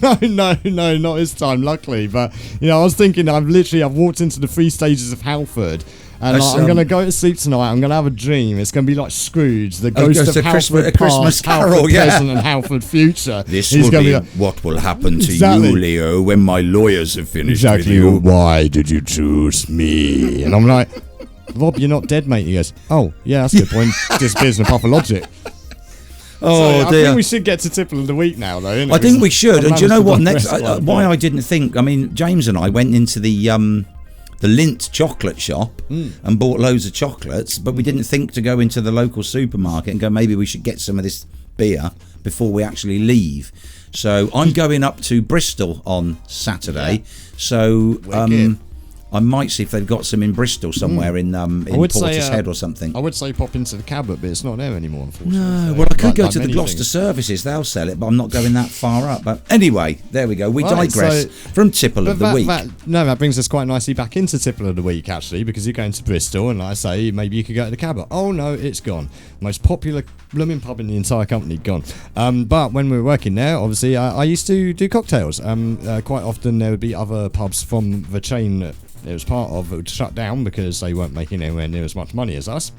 No, not this time, luckily. But, I was thinking, I've walked into the 3 stages of Halford. And I'm going to go to sleep tonight. I'm going to have a dream. It's going to be like Scrooge, the ghost of Halford Christmas past, Carol, Halford present, and Halford future. This will be what will happen to you, Leo, when my lawyers have finished with you. Why did you choose me? And I'm like, Rob, you're not dead, mate. He goes, oh, yeah, that's a good point. Disappears in a puff of logic. Oh, I think we should get to Tipple of the Week now, though. Innit? I think we should. And do you know what? Next, why I didn't think, James and I went into the Lindt chocolate shop and bought loads of chocolates, but we didn't think to go into the local supermarket and go, maybe we should get some of this beer before we actually leave. So I'm going up to Bristol on Saturday. So I might see if they've got some in Bristol somewhere in Portishead or something. I would say pop into the Cabot, but it's not there anymore, unfortunately. No, well, I could go to the Gloucester services. They'll sell it, but I'm not going that far up. But anyway, there we go. We digress from Tipple of the Week. That brings us quite nicely back into Tipple of the Week, actually, because you're going to Bristol, and like I say, maybe you could go to the Cabot. Oh, no, it's gone. Most popular blooming pub in the entire company, gone. But when we were working there, obviously, I used to do cocktails. Quite often, there would be other pubs from the chain that it was part of, it would shut down because they weren't making anywhere near as much money as us,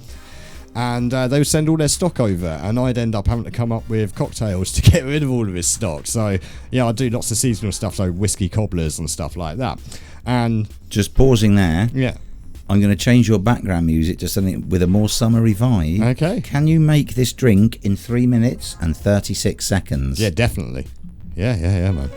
and they would send all their stock over, and I'd end up having to come up with cocktails to get rid of all of his stock. So I do lots of seasonal stuff, so whiskey cobblers and stuff like that. And just pausing there, I'm going to change your background music to something with a more summery vibe. Okay. Can you make this drink in 3 minutes and 36 seconds? Yeah, definitely. Yeah, man.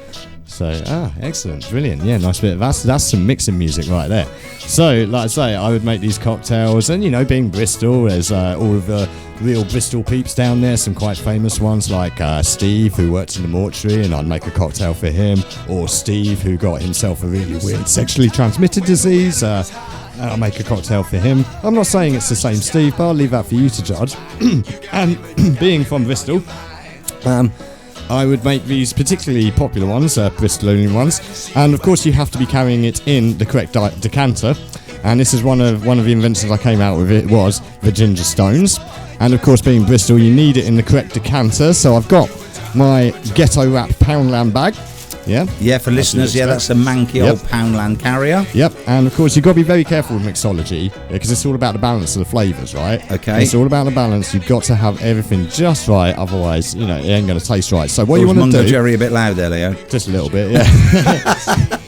So, excellent, brilliant. Yeah, nice bit. That's some mixing music right there. So, like I say, I would make these cocktails, and being Bristol, there's all of the real Bristol peeps down there. Some quite famous ones like Steve, who worked in the mortuary, and I'd make a cocktail for him. Or Steve, who got himself a really weird sexually transmitted disease. I'll make a cocktail for him. I'm not saying it's the same Steve, but I'll leave that for you to judge. And being from Bristol, I would make these particularly popular ones, Bristolian ones, and of course you have to be carrying it in the correct decanter. And this is one of the inventions I came out with. It was the ginger stones, and of course being Bristol, you need it in the correct decanter. So I've got my ghetto wrap Poundland bag. Yeah, for listeners, that's a manky old Poundland carrier. Yep, and of course you've got to be very careful with mixology because it's all about the balance of the flavours, right? Okay. It's all about the balance. You've got to have everything just right, otherwise, it ain't going to taste right. So what you want to do... Jerry a bit loud there, Leo. Just a little bit, yeah.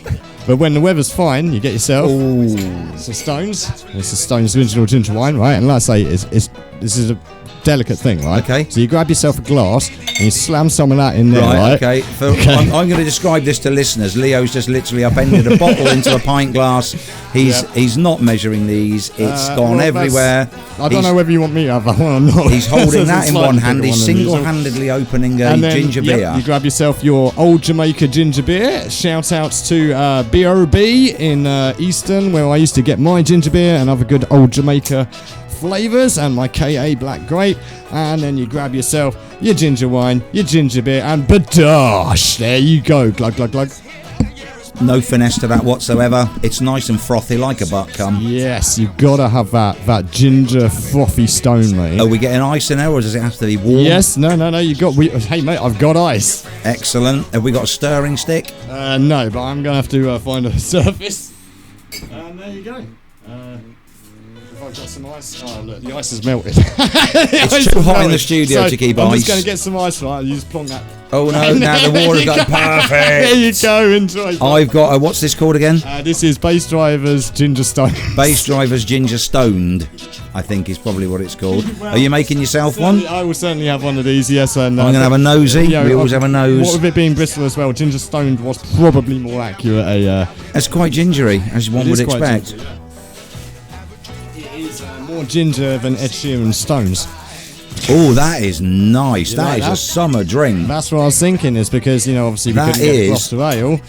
But when the weather's fine, you get yourself some Stones. It's a Stones original ginger wine, right? And like I say, this is a delicate thing, right? Okay. So you grab yourself a glass and you slam some of that in there, right? Okay. I'm going to describe this to listeners. Leo's just literally upended a bottle into a pint glass. He's not measuring these. It's gone everywhere. I don't know whether you want me to have that one or not. He's holding that in one hand. He's single-handedly opening a ginger beer. You grab yourself your old Jamaica ginger beer. Shout outs to B.O.B. in Easton, where I used to get my ginger beer and other good old Jamaica flavours, and my K.A. black grape. And then you grab yourself your ginger wine, your ginger beer, and badosh, there you go. Glug, glug, glug. No finesse to that whatsoever. It's nice and frothy like a butt cum. Yes, you gotta have that ginger frothy stone, mate. Are we getting ice in there, or does it have to be warm? Yes, no, you got. Hey, mate, I've got ice. Excellent. Have we got a stirring stick? No, but I'm gonna have to find a surface. And there you go. I've got some ice. Oh, look, the ice has melted. It's too hot in the studio to keep I'm ice. just going to get some ice, right? You just plonk that. Oh, no, now the water's got perfect. There you go, enjoy. I've got, what's this called again? This is Bass Driver's Ginger Stone. Bass Driver's Ginger Stoned, I think is probably what it's called. Well, are you making yourself one? I will certainly have one of these, yes. And, I'm going to have a nosy. We always have a nose. What with it being Bristol as well, Ginger Stoned was probably more accurate. It's quite gingery, as one would expect. Ginger, more ginger than Ed Sheeran's Stones. Oh, that is nice. That like is that? a summer drink. That's what I was thinking, is because, obviously we couldn't get Gloucester Ale.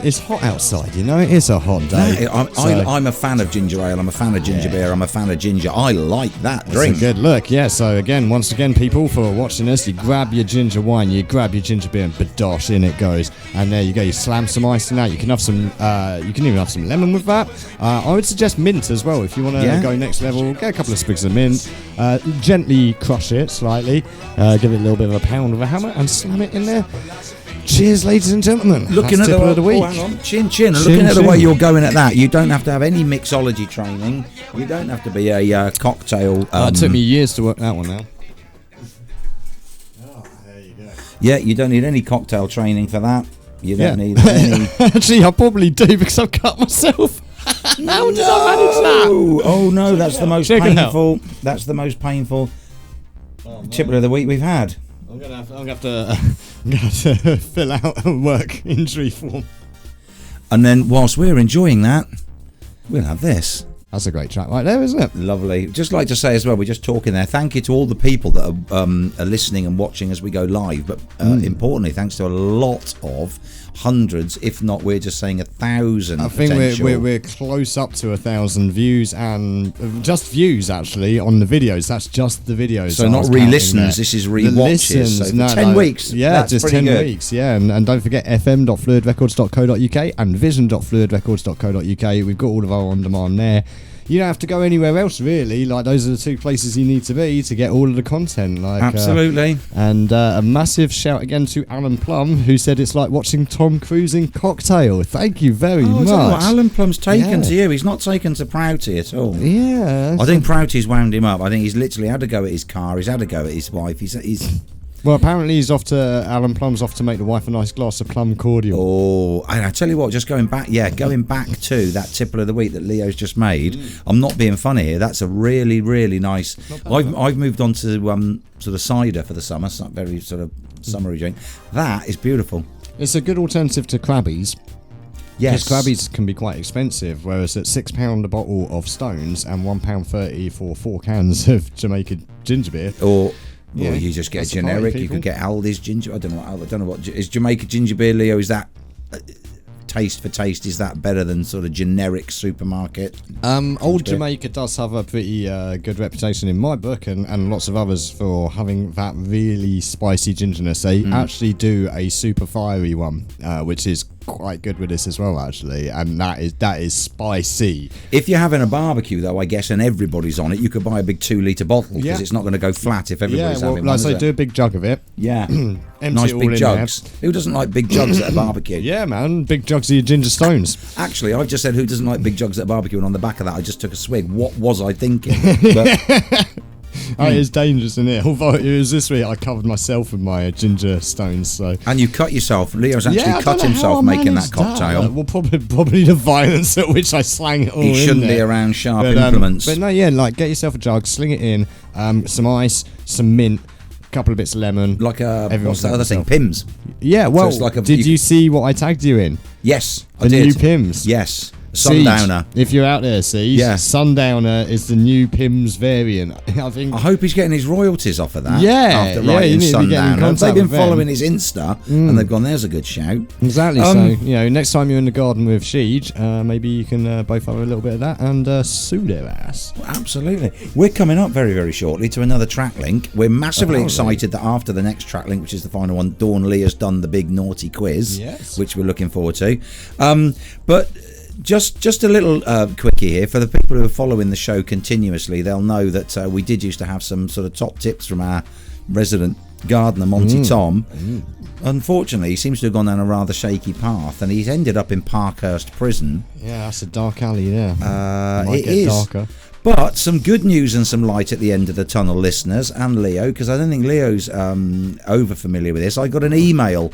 It's hot outside, it's a hot day. I'm a fan of ginger ale, I'm a fan of ginger beer, I'm a fan of ginger. I like that drink. It's a good look, yeah. So once again, people, for watching us, you grab your ginger wine, you grab your ginger beer, and badosh, in it goes. And there you go, you slam some ice in that. You can have some, you can even have some lemon with that. I would suggest mint as well, if you want to go next level. Get a couple of sprigs of mint, gently crush it slightly, give it a little bit of a pound with a hammer, and slam it in there. Cheers, ladies and gentlemen. Looking That's at tip of the week. Hang on. Chin. Looking at the way you're going at that, you don't have to have any mixology training. You don't have to be a cocktail. It took me years to work that one out. Oh, there you go. Yeah, you don't need any cocktail training for that. You don't need any. Actually, I probably do, because I've cut myself. How did I manage that? Oh no, that's the most painful. That's the most painful tip of the week we've had. I'm gonna have to fill out a work injury form. And then whilst we're enjoying that, we'll have this. That's a great track right there, isn't it? Lovely. Just like to say as well, we're just talking there, thank you to all the people that are listening and watching as we go live, but importantly, thanks to a lot of hundreds, if not, we're just saying 1,000. I think we're close up to 1,000 views, and just views actually on the videos. That's just the videos. So not re-listens, this is re-watches. So 10 weeks. Yeah, that's just 10 weeks. Yeah, and don't forget fm.fluidrecords.co.uk and vision.fluidrecords.co.uk. We've got all of our on-demand there. You don't have to go anywhere else, really. Like, those are the two places you need to be to get all of the content. Like, absolutely. And a massive shout again to Alan Plum, who said it's like watching Tom Cruise in Cocktail. Thank you very much. Alan Plum's taken to you. He's not taken to Prouty at all. Yeah. I think Prouty's wound him up. I think he's literally had to go at his car. He's had to go at his wife. He's Well, apparently Alan Plum's off to make the wife a nice glass of plum cordial. Oh, and I tell you what, just going back to that tipple of the week that Leo's just made. I'm not being funny here. That's a really, really nice. I've moved on to sort of cider for the summer, very sort of summery drink. That is beautiful. It's a good alternative to Krabbies. Yes, because Krabbies can be quite expensive, whereas at £6 a bottle of Stones and £1.30 for 4 cans of Jamaica ginger beer. Or you just get a generic. You could get Aldi's ginger. I don't know what is Jamaica ginger beer, Leo. Is that taste for taste? Is that better than sort of generic supermarket? Old Jamaica does have a pretty good reputation in my book, and lots of others, for having that really spicy gingerness. They actually do a super fiery one, which is quite good with this as well, actually, and that is spicy. If you're having a barbecue, though, I guess, and everybody's on it, you could buy a big 2-litre bottle, because it's not going to go flat if everybody's having one. So do a big jug of it. Yeah. Nice big jugs. Who doesn't like big jugs at a barbecue? Yeah, man, big jugs of your ginger Stones. Actually, I've just said who doesn't like big jugs at a barbecue, and on the back of that I just took a swig. What was I thinking? But It is dangerous in here. Although it was this week, I covered myself with my ginger stones. So. And you cut yourself. Leo's actually I cut don't know himself how I making that managed cocktail. Well, probably the violence at which I slang it all in. He shouldn't be there. around sharp implements. But no, yeah, like get yourself a jug, sling it in, some ice, some mint, a couple of bits of lemon. Like Everyone's what's the other thing? thing? Pims. Yeah, well, it's like did you see what I tagged you in? Yes, The I did. new Pims. Yes. Sundowner. Siege, if you're out there, Siege, Yeah. Sundowner is the new Pims variant. I think. I hope he's getting his royalties off of that. Yeah, After yeah, writing you need to be getting in Sundowner. contact They've been with them. following his Insta and they've gone, there's a good shout. Exactly. So next time you're in the garden with Siege, maybe you can both have a little bit of that and sue their ass. Absolutely. We're coming up very, very shortly to another TrakLink. We're massively excited that after the next TrakLink, which is the final one, Dawn Lee has done the big naughty quiz, which we're looking forward to. But just a little quickie here for the people who are following the show continuously. They'll know that we did used to have some sort of top tips from our resident gardener Monty Tom. Unfortunately, he seems to have gone down a rather shaky path, and he's ended up in Parkhurst Prison. Yeah, that's a dark alley there. It is darker. But some good news and some light at the end of the tunnel, listeners, and Leo, because I don't think Leo's over familiar with this. I got an email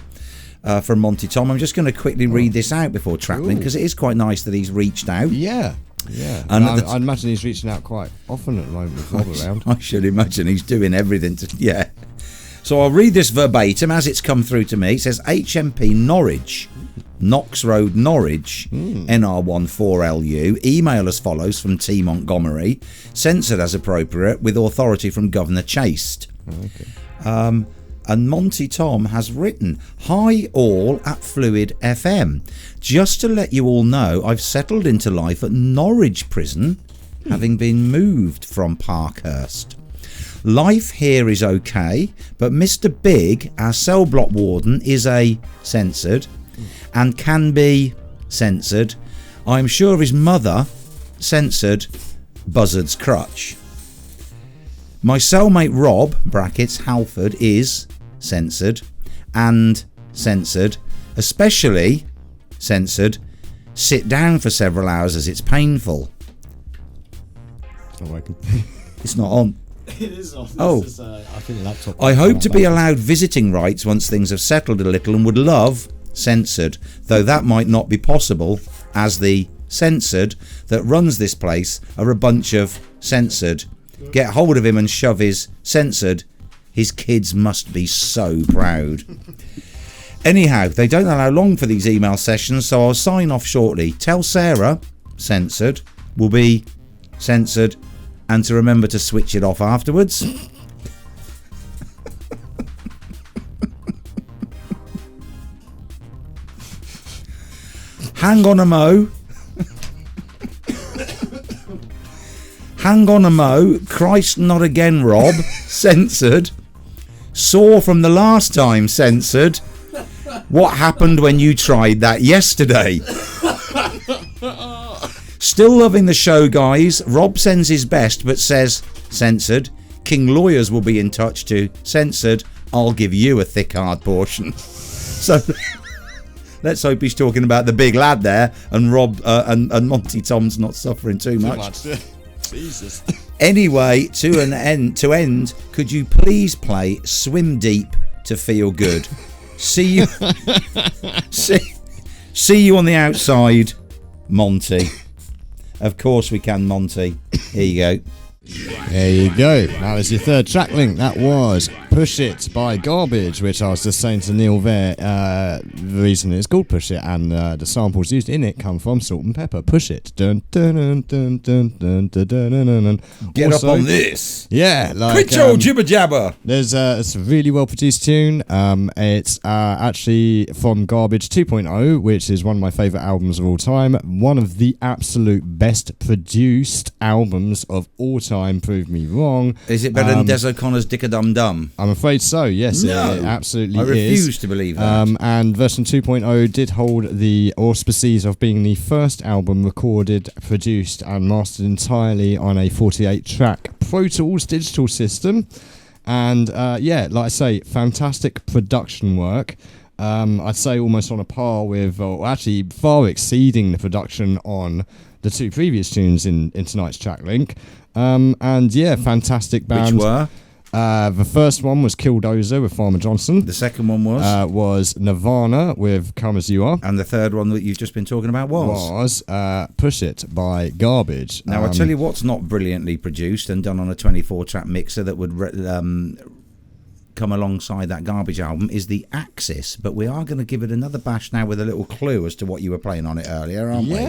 from Monty Tom. I'm just going to quickly read this out before TrakLink, because it is quite nice that he's reached out. Yeah. And I imagine he's reaching out quite often at the moment with Rob around. I should imagine he's doing everything to, So I'll read this verbatim as it's come through to me. It says HMP Norwich, Knox Road, Norwich, NR14LU. Email as follows from T. Montgomery. Censored as appropriate with authority from Governor Chaste. And Monty Tom has written, "Hi all at Phluid FM. Just to let you all know, I've settled into life at Norwich Prison, having been moved from Parkhurst. Life here is okay, but Mr. Big, our cell block warden, is a censored and can be censored. I'm sure his mother censored Buzzard's crutch. My cellmate Rob, brackets Halford, is censored and censored, especially censored. Sit down for several hours as it's painful." It's not working. It's not on. It is on. Oh. I think the laptop. "I hope to be allowed visiting rights once things have settled a little, and would love censored, though that might not be possible, as the censored that runs this place are a bunch of censored. Get hold of him and shove his censored. His kids must be so proud." Anyhow, they don't allow long for these email sessions, so I'll sign off shortly. Tell Sarah, censored, will be censored, and to remember to switch it off afterwards. Hang on a mo. Hang on a mo. Christ not again, Rob. Censored. Sore from the last time, censored. What happened when you tried that yesterday? Still loving the show, guys. Rob sends his best but says censored. King Lawyers will be in touch to censored. I'll give you a thick hard portion. So let's hope he's talking about the big lad there, and Rob and Monty Tom's not suffering too much. Jesus. Anyway, to end, could you please play Swim Deep to Feel Good? See you you on the outside, Monty. Of course we can, Monty. Here you go. There you go. That was your third TrakLink. That was Push It by Garbage, which I was just saying to Neil there. The reason it's called Push It and the samples used in it come from Salt and Pepper. Push It. Dun, dun, dun, dun, dun, dun, dun, dun, dun, dun. Get Also, up on this. Yeah, like Quit your jibber jabber. There's it's a really well produced tune. It's actually from Garbage 2.0, which is one of my favourite albums of all time. One of the absolute best produced albums of all time. Prove me wrong. Is it better than Des O'Connor's Dick-a-Dum-Dum? I'm afraid so, yes. No, it absolutely I is. refuse to believe that. And version 2.0 did hold the auspices of being the first album recorded, produced and mastered entirely on a 48-track Pro Tools digital system. And like I say, fantastic production work. I'd say almost on a par with, or actually far exceeding the production on the 2 previous tunes in tonight's TrakLink. And yeah, fantastic band. Which were? The first one was Killdozer with Farmer Johnson. The second one was Nirvana with Come As You Are. And the third one that you've just been talking about was Push It by Garbage. Now, I'll tell you what's not brilliantly produced and done on a 24-track mixer that would come alongside that Garbage album is the Axis, but we are going to give it another bash now with a little clue as to what you were playing on it earlier, aren't we?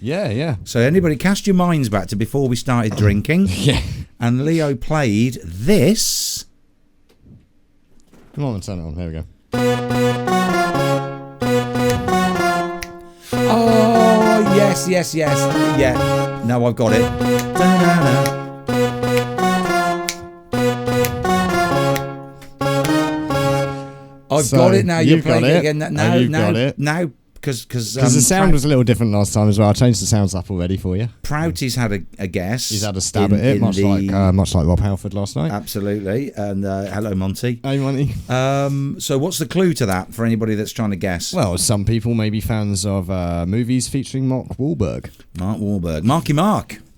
Yeah. So anybody cast your minds back to before we started drinking. Yeah. And Leo played this. Come on and turn it on. There we go. Oh, yes. Yeah. No, I've got it. Da-na-na. I've got it now. You're playing it again. Now, because the sound was a little different last time as well. I changed the sounds up already for you. Prouty's had a guess. He's had a stab at it, much like Rob Halford last night. Absolutely. And hello, Monty. Hey, Monty. So what's the clue to that for anybody that's trying to guess? Well, some people may be fans of movies featuring Mark Wahlberg.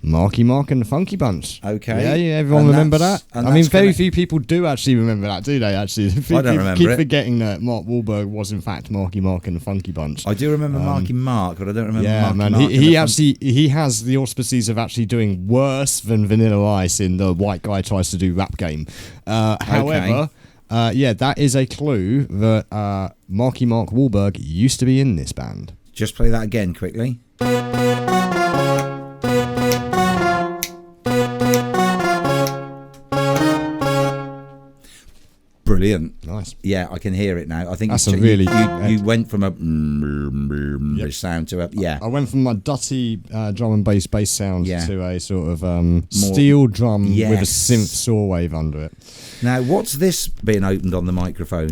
Marky Mark and the Funky Bunch. Okay. Yeah, everyone remember that? I mean, very few people do actually remember that, do they, actually? I don't remember keep it. forgetting that Mark Wahlberg was, in fact, Marky Mark and the Funky Bunch. I do remember Marky Mark, but I don't remember Marky Mark. He has the auspices of actually doing worse than Vanilla Ice in the White Guy Tries to Do Rap Game. However, that is a clue that Marky Mark Wahlberg used to be in this band. Just play that again quickly. Brilliant. Nice. Yeah, I can hear it now. I think that's you went from a sound to a I went from a dutty drum and bass sound to a sort of steel drum with a synth saw wave under it. Now, what's this being opened on the microphone?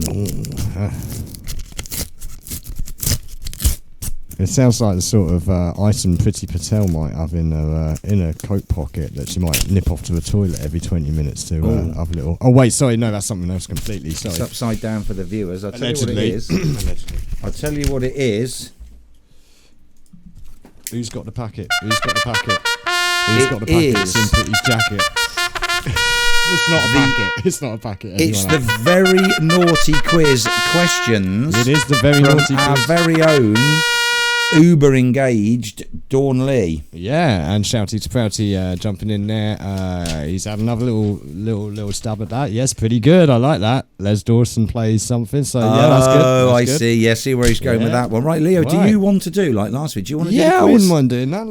It sounds like the sort of item Priti Patel might have in her coat pocket that she might nip off to the toilet every 20 minutes to have a little... Oh, wait, sorry, no, that's something else completely, sorry. It's upside down for the viewers. I'll tell you what it is. I'll tell you what it is. Who's got the packet? Who's got the packet? Who's got the packet? It's in Priti's jacket. It's not a packet. It's not a packet. It's the very naughty quiz questions. It is the very naughty quiz. Our very own... uber engaged Dawn Lee. Yeah, and Shouty to Prouty jumping in there. He's had another little stab at that. Yes, pretty good. I like that. Les Dawson plays something, so yeah, that's good. Oh, I see. Yeah, see where he's going with that one. Right, Leo, do you want to do like last week? Do you want to do the quiz? I wouldn't mind doing that.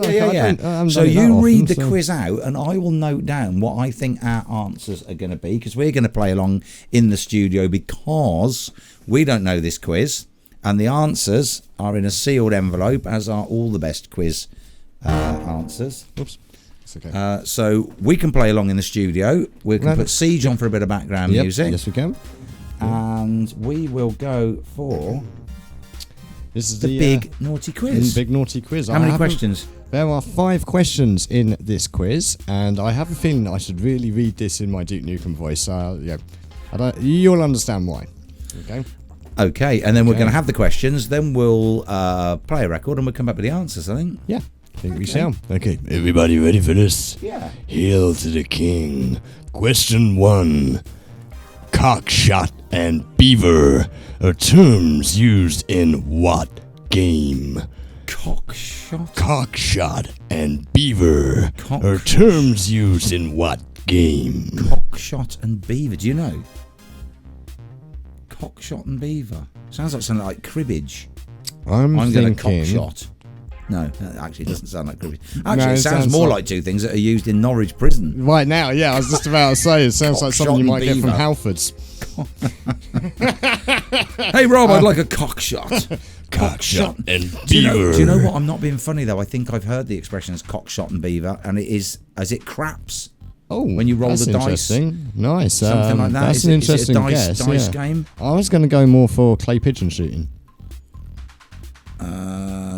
Yeah. So you read the quiz out, and I will note down what I think our answers are going to be, because we're going to play along in the studio because we don't know this quiz. And the answers are in a sealed envelope, as are all the best quiz answers. Oops. It's okay. So we can play along in the studio. We can put Siege on for a bit of background music. Yes, we can. And we will go for this is the big naughty quiz. Big naughty quiz. How many questions? There are 5 questions in this quiz, and I have a feeling that I should really read this in my Duke Nukem voice. You'll understand why. Okay, and then we're going to have the questions, then we'll play a record and we'll come back with the answers, I think. Yeah, I think we shall. Okay, everybody ready for this? Yeah. Hail to the king. Question 1. Cockshot and beaver are terms used in what game? Cockshot and beaver are terms used in what game? Cockshot and beaver, do you know? Cockshot and beaver. Sounds like something like cribbage. I'm going to cockshot. No, that actually doesn't sound like cribbage. Actually, it sounds more like two things that are used in Norwich prison. Right now, yeah, I was just about to say, it sounds like something you might get from Halfords. Hey, Rob, I'd like a cockshot. Cockshot and beaver. Do you know what? I'm not being funny, though. I think I've heard the expression as cockshot and beaver, and it is as it craps. Oh, when you roll the dice. Nice. Something like that. That's an interesting dice game? I was going to go more for clay pigeon shooting.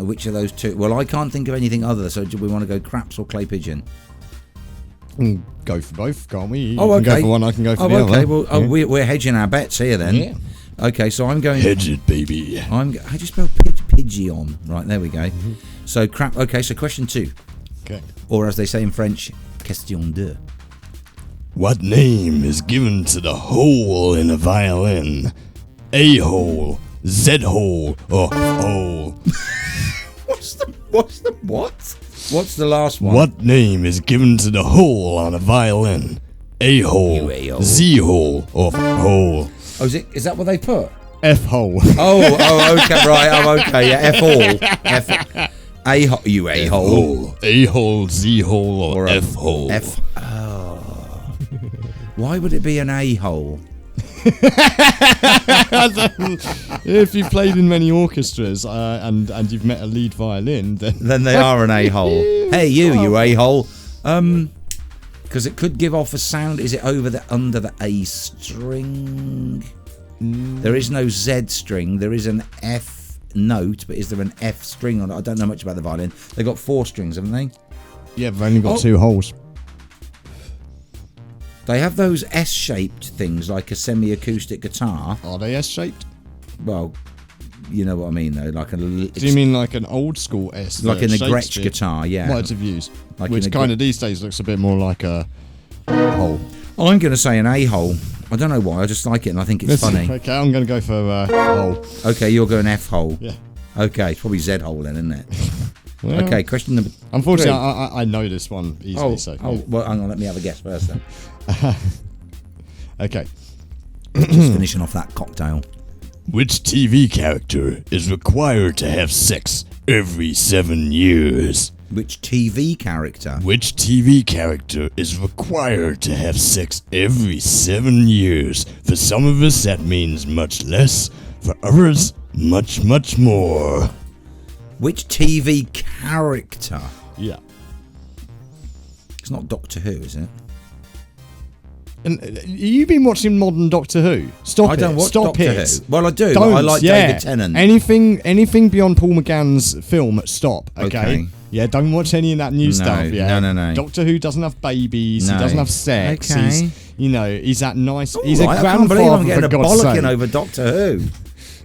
Which of those two? Well, I can't think of anything other, so do we want to go craps or clay pigeon? Go for both, can't we? Oh, okay. You can go for one, I can go for the other. Well, we're hedging our bets here then. Yeah. Okay, so I'm going. Hedged, baby. How do you spell pigeon? Right, there we go. So crap. Okay, so question 2. Okay. Or as they say in French, question 2. What name is given to the hole in a violin? A-hole, Z-hole, or hole? What's the what? What's the last one? What name is given to the hole on a violin? A-hole, A-hole. Z-hole, or hole? Oh, is that what they put? F-hole. Oh, okay, right, I'm okay. Yeah, F-hole. A-hole, you A-hole. A-hole, Z-hole, or a F-hole? Oh. Why would it be an A-hole? If you've played in many orchestras and you've met a lead violin, then they are an A-hole. Hey, you A-hole. Because it could give off a sound. Is it under the A string? There is no Z string. There is an F note, but is there an F string on it? I don't know much about the violin. They've got 4 strings, haven't they? Yeah, they've only got 2 holes. They have those S-shaped things like a semi-acoustic guitar. Are they S-shaped? Well, you know what I mean, though. Do you mean like an old school S? Like in a Gretsch guitar, yeah. Loads of views. Like which kind of these days looks a bit more like a hole. I'm going to say an A-hole. I don't know why. I just like it and I think it's funny. Okay, I'm going to go for hole. Okay, you're going F-hole. Yeah. Okay, it's probably Z-hole then, isn't it? Well, okay, question number 3. Unfortunately, I know this one easily. Well, hang on, let me have a guess first then. Okay. Just finishing off that cocktail. Which TV character is required to have sex every 7 years? Which TV character? Which TV character is required to have sex every 7 years? For some of us, that means much less. For others, much, much more. Which TV character? Yeah. It's not Doctor Who, is it? And you've been watching modern Doctor Who? Stop I it. don't watch Stop Doctor it. Who. Well, I do. Don't, I like David Tennant. Anything beyond Paul McGann's film, stop. Okay. Yeah, don't watch any of that new stuff. Yeah. No. Doctor Who doesn't have babies. No. He doesn't have sex. Okay. He's that nice. All He's right, a grandfather. I can't believe I'm getting a for God's bollocking sake. over Doctor Who.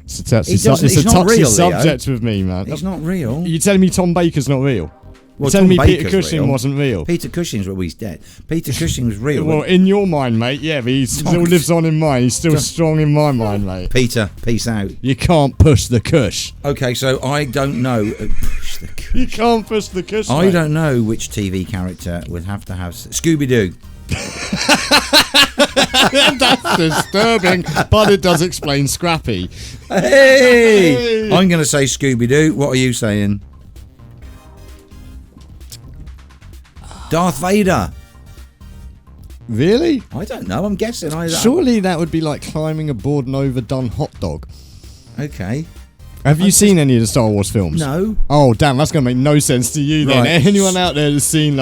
It's a touchy He's not real, subject with me, man. He's not real. You telling me Tom Baker's not real? Well, telling me Tom Peter Baker's Cushing real. wasn't real? Peter Cushing's he's dead. Peter Cushing's real. Well, in your mind, mate, yeah, but he still lives on in mine. He's still strong in my mind, mate. Peter, peace out. You can't push the cush. Okay, so I don't know. Push the cush. You can't push the cush, I mate. don't know which TV character would have to have Scooby-Doo. That's disturbing, but it does explain Scrappy. Hey! I'm going to say Scooby-Doo. What are you saying? Darth Vader. Really? I don't know. I'm guessing. Surely that would be like climbing aboard an overdone hot dog. Okay. Have you seen any of the Star Wars films? No. Oh, damn, that's going to make no sense to you then. Right. Anyone out there that's seen,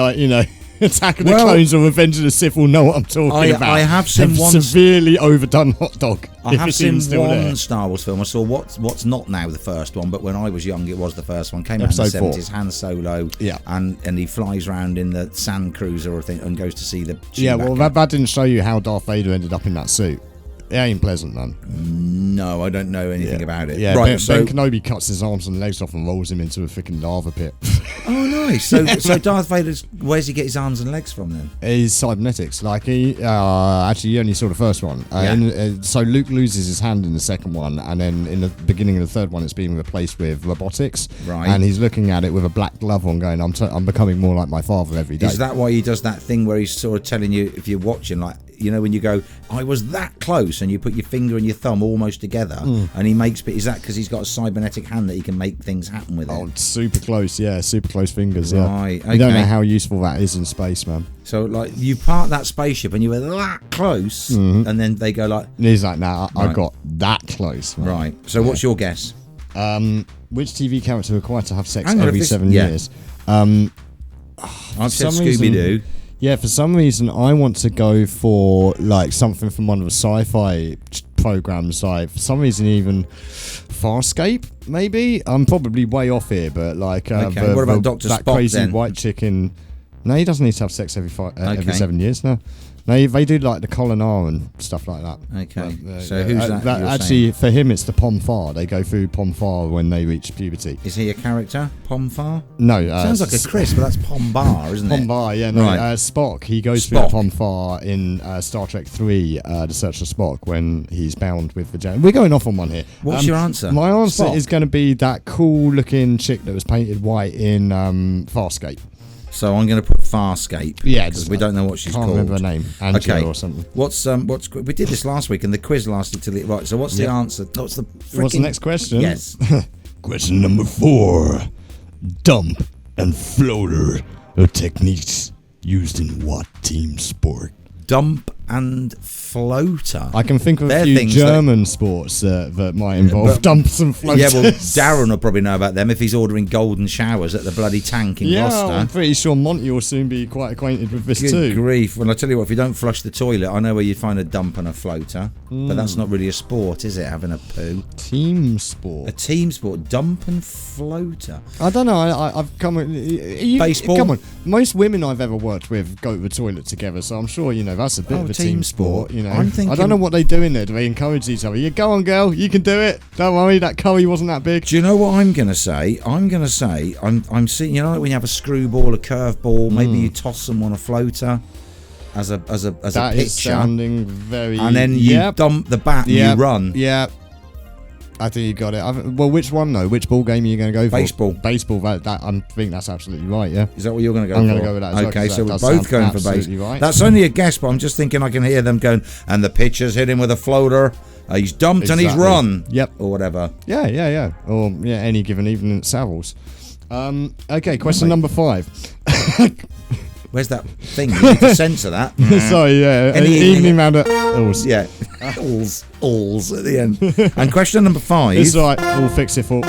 Attack of the Clones or Revenge of the Sith will know what I'm talking about. I have seen one severely overdone hot dog. I have seen one Star Wars film. I saw what's not now the first one, but when I was young, it was the first one. Came out in the 70s. Han Solo. Yeah. And he flies around in the sand cruiser or thing and goes to see the Chewbacca. Yeah, well, that didn't show you how Darth Vader ended up in that suit. It ain't pleasant, man. No, I don't know anything about it. Yeah, right, Ben Kenobi cuts his arms and legs off and rolls him into a freaking lava pit. Oh, nice. So Darth Vader, where's he get his arms and legs from then? His cybernetics. Actually, you only saw the first one. So Luke loses his hand in the second one, and then in the beginning of the third one, it's being replaced with robotics. Right. And he's looking at it with a black glove on, going, I'm becoming more like my father every day. Is that why he does that thing where he's sort of telling you, if you're watching, like, when you go, I was that close, and you put your finger and your thumb almost together, and he makes, is that because he's got a cybernetic hand that he can make things happen with? Oh, super close, super close fingers, right, okay. You don't know how useful that is in space, man. So, like, you park that spaceship and you were that close, and then they go like... He's like, nah, I got that close, man. Right, so what's your guess? Which TV character required to have sex every 7 years? I've said Scooby-Doo. Yeah, for some reason, I want to go for like something from one of the sci-fi programs. Like for some reason, even Farscape. Maybe I'm probably way off here, but like okay. What about Dr. that Spock, crazy then? white chicken? No, he doesn't need to have sex every 7 years. No. They do like the Collinar and stuff like that. Okay. So who's that? you're Actually, for him, it's the Pomfar. They go through Pomfar when they reach puberty. Is he a character? Pomfar? No. Sounds like a Chris, but that's Pombar, isn't it? Pombar, yeah. No, Right. Spock. He goes through the Pomfar in Star Trek 3, The Search for Spock, when he's bound with the We're going off on one here. What's your answer? My answer Spock. is going to be that cool-looking chick that was painted white in Farscape. So I'm going to put Farscape. Yeah, because we don't know what she's can't called. remember her name. Angela or something. What's we did this last week and the quiz lasted till right. So what's the answer? What's the next question? Yes. Question number 4. Dump and floater are techniques used in what team sport? Dump and floater. I can think of They're a few things German sports that might involve dumps and floaters. Yeah, well, Darren will probably know about them if he's ordering golden showers at the bloody tank in Gloucester. I'm pretty sure Monty will soon be quite acquainted with this Good too. grief. Well, I tell you what, if you don't flush the toilet, I know where you'd find a dump and a floater. But that's not really a sport, is it, having a poo? Team sport. A team sport, dump and floater. I don't know. I've come. Baseball? Come on. Most women I've ever worked with go to the toilet together, so I'm sure that's a bit of a team sport. I'm thinking, I don't know what they do in there. Do they encourage each other? You go on, girl. You can do it. Don't worry. That curry wasn't that big. Do you know what I'm gonna say? I'm seeing. You know, like when you have a screwball, a curveball, maybe you toss them on a floater as a pitcher. That is sounding very. And then you dump the bat and you run. Yeah. I think you got it. Well, which one though? Which ball game are you going to go for? Baseball. Baseball. I think that's absolutely right. Yeah. Is that what you're going to go for? I'm going to go with that. As okay, well, so that we're both going for baseball. Right. That's only a guess, but I'm just thinking I can hear them going. And the pitcher's hit him with a floater. He's dumped and he's run. Yep. Or whatever. Yeah. Or any given evening at Savills. Okay. Question number 5. Where's that thing? You need to censor that. Sorry, yeah. Any evening round at Alls. Yeah. Alls at the end. And question number 5. It's all right. We'll fix it for.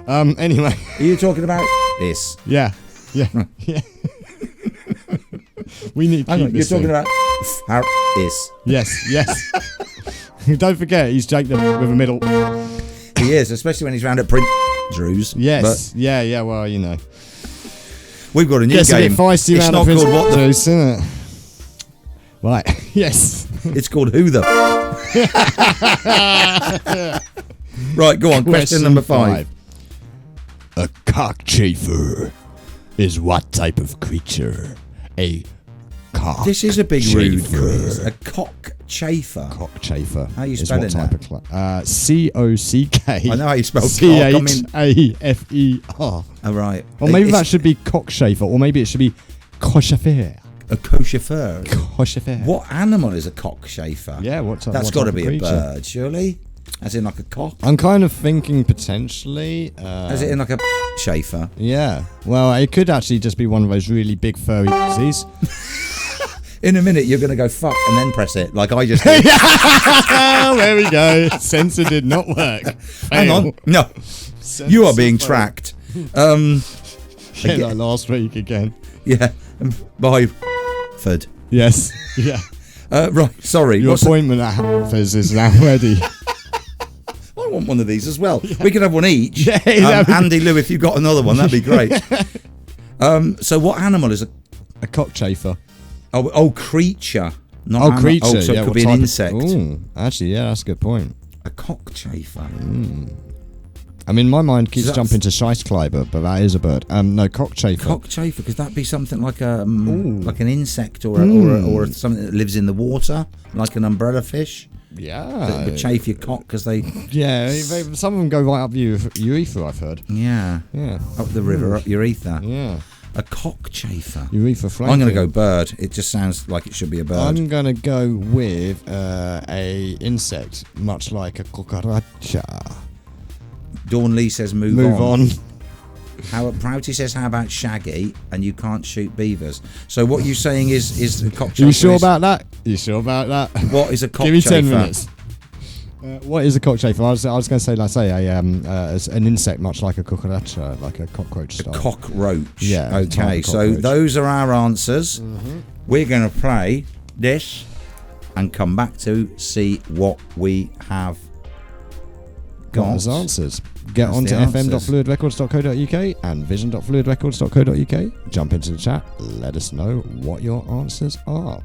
Anyway. Are you talking about this? Yeah. We need to keep You're this talking thing. about this. Yes. Don't forget, he's Jake with a middle. He is, especially when he's round at Prince Drew's. Yes. Yeah. Well, We've got a new Gets game. a bit feisty It's around not the called What the... Juice, isn't it? Right. Yes. It's called Who the... Right, go on. Question number 5. A cockchafer is what type of creature? A cockchafer. This is a big rude quiz. A cockchafer. Cockchafer. How are you is spelling what type that? of COCK. I know how you spell CHAFER. Oh, right. Or maybe that should be cockchafer, or maybe it should be cockchafer. A cockchafer. Cockchafer. What animal is a cockchafer? Yeah, what type? That's got to be a creature? bird, surely. As in like a cock. I'm kind of thinking potentially. As in like a chafer. Yeah. Well, it could actually just be one of those really big furry pussies. In a minute, you're going to go fuck and then press it, like I just did. There we go. Censor did not work. Hang on. No. You are being tracked. Yeah, like last week again. Yeah. By Ford. Yes. Yeah. Right. Sorry. Your appointment at Hampers is now ready. I want one of these as well. Yeah. We could have one each. Yeah, Andy Lou, if you've got another one, that'd be great. So what animal is a cockchafer? Oh, creature. Not creature. Oh, so it could be an insect. Ooh, actually, yeah, that's a good point. A cockchafer. I mean, my mind keeps jumping to Scheistkleiber, but that is a bird. No, cockchafer. Cockchafer, could that be something like like an insect or something that lives in the water, like an umbrella fish? Yeah. That would chafe your cock because they... Yeah, some of them go right up your urethra, I've heard. Yeah. Up the river, up urethra. Yeah. A cockchafer. Urethra flanking. I'm going to go bird. It just sounds like it should be a bird. I'm going to go with a insect, much like a cucaracha. Dawn Lee says move on. Prouty says, how about Shaggy? And you can't shoot beavers. So what you're saying is a cockchafer. You sure about that? You sure about that? What is a cockchafer? Give me 10 minutes. What is a cockchafer? I was going to say, an insect, much like a cucaracha, like a cockroach style. A cockroach. Yeah. Okay, so those are our answers. Mm-hmm. We're going to play this and come back to see what we have got as answers. Get on to fm.fluidrecords.co.uk and vision.fluidrecords.co.uk. Jump into the chat. Let us know what your answers are.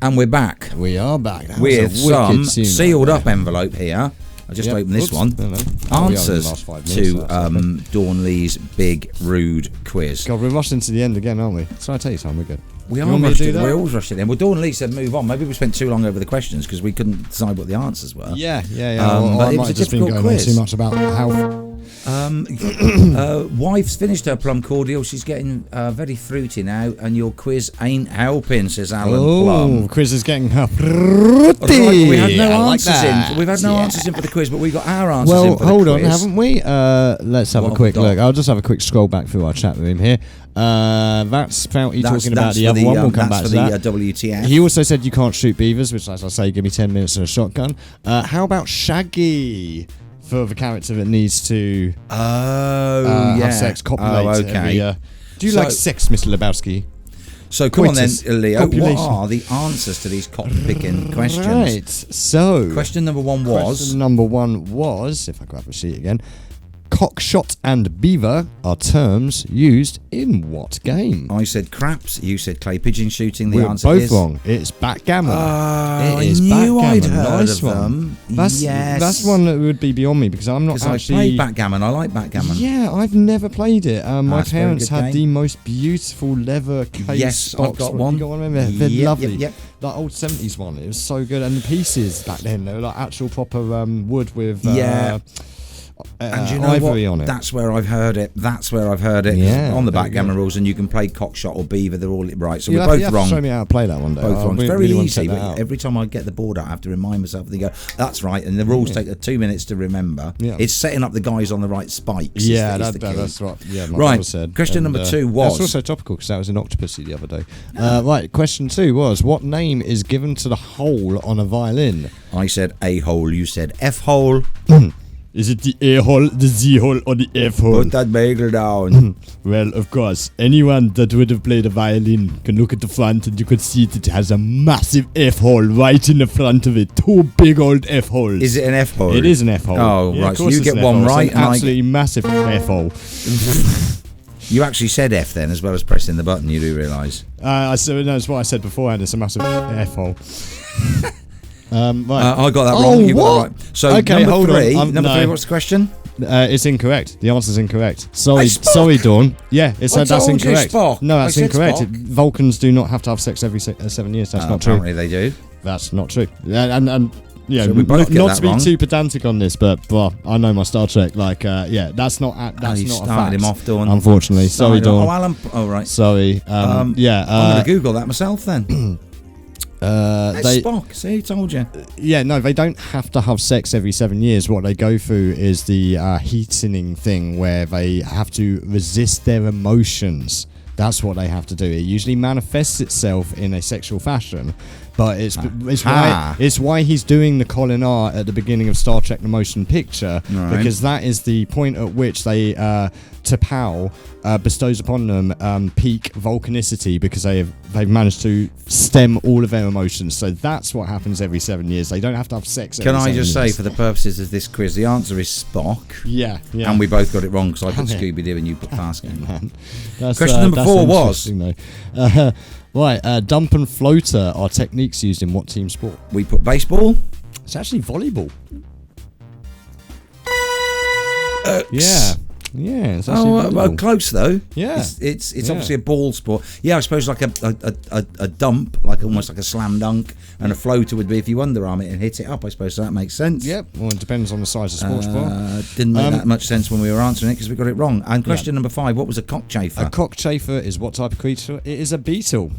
And we're back We are back. That with was a wicked some tune sealed right up envelope here. I just Yep. opened this Oops. one. No, no. Oh, we are in the Answers last 5 minutes, to so that's okay. Dawn Lee's big rude quiz. God, we're rushing to the end again, aren't we? So I tell you something, we're good. We You are want me to rushed do it. that? We're always rushed it in. Well, Dawn Lee said move on. Maybe we spent too long over the questions because we couldn't decide what the answers were. Yeah. But I it might was a have just been difficult going quiz. on too much about how. Wife's finished her plum cordial. She's getting very fruity now, and your quiz ain't helping, says Alan Plum. Quiz is getting her Right, fruity. we had no I like answers that. in. We've had no Yeah. answers in for the quiz, but we got our answers in Well, for the hold on, quiz. haven't we? Let's have What a have quick we got? look. I'll just have a quick scroll back through our chat room here. That's Fouty talking about the for other one. We'll come back that's to for that. the WTF. He also said you can't shoot beavers, which, as I say, give me 10 minutes and a shotgun. How about Shaggy for the character that needs to yeah. have sex, copulate? Oh, okay. Every, do you So- like sex, Mr. Lebowski? So come on then, Coitus. Leo. Copulation. What are the answers to these cock-picking questions? Right. So, Question number one was... question number one was, if I grab the sheet again, cockshot and beaver are terms used in what game? I said craps. You said clay pigeon shooting. The We're answer both is... wrong. It's backgammon. I It is knew I'd backgammon. heard Nice of one. them. That's Yes. one that would be beyond me because I'm not Because I actually. played backgammon. I like backgammon. Yeah, I've never played it. My That's a very parents good had game. the most beautiful leather case Yes, I've box. got one. You got one? Remember? They're Yep, lovely. yep. That old 70s one. It was so good. And the pieces back then, they were like actual proper wood with Yeah. And you know ivory what? on it. That's where I've heard it. Yeah, on the there we backgammon go. rules, and you can play cockshot or beaver. They're all right. So You we're have to- both you have to wrong. show me how to play that one day. Both I wrong. It's really very want to easy. check that But out. every time I get the board out, I have to remind myself and go, that's right. And the rules take 2 minutes to remember. Yeah. It's setting up the guys on the right spikes. Yeah, is the key. that's right. Yeah, my Right, brother said. question number 2 was- That's also topical because that was in Octopussy the other day. Right, question 2 was what name is given to the hole on a violin? I said A hole. You said F hole. Is it the A hole, the Z hole, or the F hole? Put that bagel down. Well, of course, anyone that would have played a violin can look at the front and you can see that it has a massive F hole right in the front of it. 2 big old F holes. Is it an F hole? It is an F hole. Oh, Yeah, right. of So course you it's get an one F hole. right It's an and I absolutely massive F hole. You actually said F then, as well as pressing the button. You do realise. I said, no, it's what I said beforehand. It's a massive F hole. Right. I got that Oh, wrong. You got what? that right. So Okay, number hold on. 3. No. Number 3. What's the question? It's incorrect. The answer's incorrect. Sorry, Spock. sorry, Dawn. Yeah, it's I that's told you, incorrect. Spock. No, I that's said incorrect. Spock. Vulcans do not have to have sex every 7 years. That's not true. Apparently they do. That's not true. And yeah, So we both get not that to be wrong. too pedantic on this, but well, I know my Star Trek. Like, yeah, that's not that's you not a started fact. him off, Dawn. Unfortunately, sorry, Dawn. Oh, Alan. Oh, right. Sorry. Yeah. I'm going to Google that myself then. That's they, Spock. See, told you. yeah, no, they don't have to have sex every 7 years. What they go through is the heatening thing where they have to resist their emotions. That's what they have to do. It usually manifests itself in a sexual fashion, but it's why he's doing the Colin R at the beginning of Star Trek: The Motion Picture, Right. because that is the point at which they T'Pau bestows upon them peak volcanicity because they've managed to stem all of their emotions. So that's what happens every 7 years. They don't have to have sex. Can every I 7 just say, years. for the purposes of this quiz, the answer is Spock. Yeah. And we both got it wrong because I put Damn it. Scooby Doo and you put Fastgame. That's, Question number that's 4 was- interesting, though. Right, dump and floater are techniques used in what team sport? We put baseball. It's actually volleyball. X. Yeah, it's actually Oh, volleyball. close though. Yeah. It's Yeah. obviously a ball sport. Yeah, I suppose like a dump, like almost like a slam dunk, and a floater would be if you underarm it and hit it up. I suppose so that makes sense. Yep, well, it depends on the size of sports bar. Didn't make that much sense when we were answering it because we got it wrong. And question Yeah. number 5: what was a cockchafer? A cockchafer is what type of creature? It is a beetle.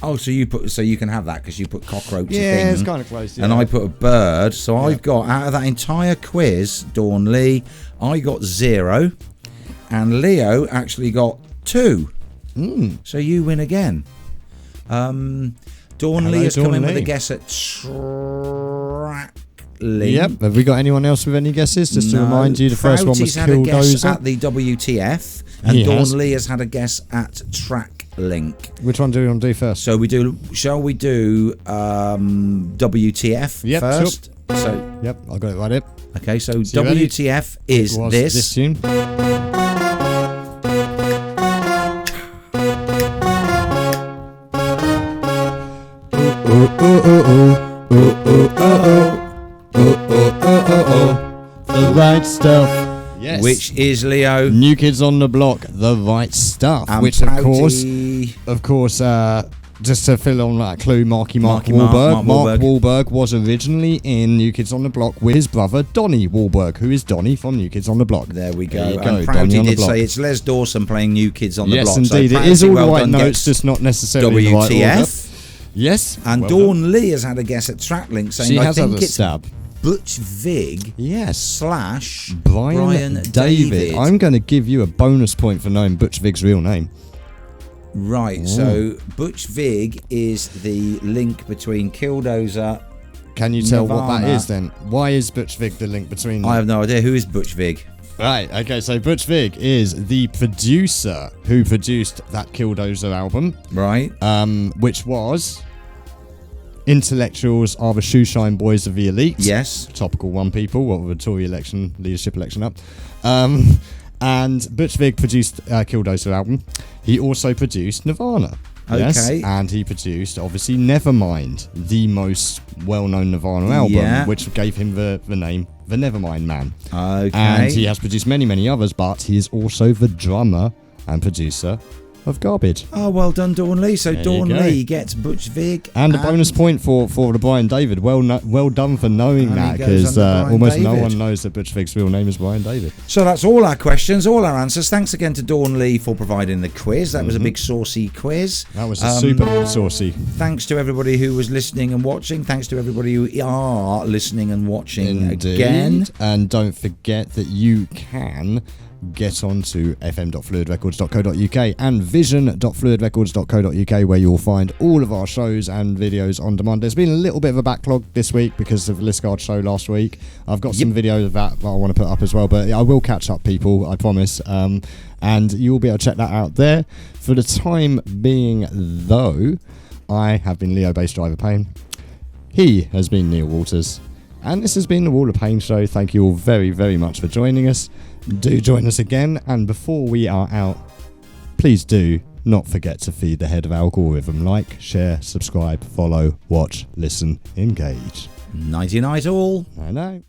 Oh, so you can have that because you put cockroach. Yeah, thing, it's kind of close. Yeah. And I put a bird. So I've got out of that entire quiz, Dawn Lee, I got 0, and Leo actually got 2. So you win again. Dawn Lee has come Dawn in with a Lee. guess at TrakLink. Yep. Have we got anyone else with any guesses? Just to No. remind you, the first one was Prouty's had a guess Killdozer. at the WTF, and He Dawn has. Lee has had a guess at TrakLink. Which one do we want to do first? So shall we do WTF Yep, first? So Yep, I got it right here. okay, so So you ready? WTF is Was this. tune? The right stuff. Yes. Which is, Leo? New Kids on the Block, The Right Stuff. And which, of course, just to fill on that clue, Mark Wahlberg. Mark Wahlberg was originally in New Kids on the Block with his brother Donnie Wahlberg, who is Donnie from New Kids on the Block. There we go. There you And Prouty did say it's Les Dawson playing New Kids on the Block. Yes, indeed. So it is all well the right done, notes, just not necessarily the right order. WTF. Yes. And well Dawn Lee has had a guess at TrakLink, saying, she I has think had a it's stab. Butch Vig / Brian David. I'm going to give you a bonus point for knowing Butch Vig's real name. Right, so Butch Vig is the link between Killdozer. Can you tell what that Nirvana. is then? Why is Butch Vig the link between them? I have no idea. Who is Butch Vig? Right, okay, so Butch Vig is the producer who produced that Killdozer album. Right. Which was Intellectuals Are the Shoeshine Boys of the Elite. Yes. Topical one, people. What with the Tory election, leadership election up. And Butch Vig produced Killdozer album. He also produced Nirvana. Okay. Yes, and he produced, obviously, Nevermind, the most well-known Nirvana album, which gave him the name The Nevermind Man. Okay. And he has produced many, many others, but he is also the drummer and producer of Garbage. Oh, well done, Dawn Lee. So There Dawn you go. Lee gets Butch Vig. And a bonus point for the Brian David. Well done for knowing And that, he goes because under Brian almost no David. one knows that Butch Vig's real name is Brian David. So that's all our questions, all our answers. Thanks again to Dawn Lee for providing the quiz. That was a big saucy quiz. That was a super saucy. Thanks to everybody who was listening and watching. Thanks to everybody who are listening and watching again. And don't forget that you can get on to fm.fluidrecords.co.uk and vision.fluidrecords.co.uk, where you'll find all of our shows and videos on demand. There's been a little bit of a backlog this week because of the Liscard show last week. I've got some videos of that I want to put up as well, but I will catch up, people, I promise. And you'll be able to check that out there. For the time being, though, I have been Leo Bass Driver Paine. He has been Neil Waters. And this has been the Wal of Paine show. Thank you all very, very much for joining us. Do join us again. And before we are out, please do not forget to feed the head of algorithm. Like, share, subscribe, follow, watch, listen, engage. Nighty night all. I know.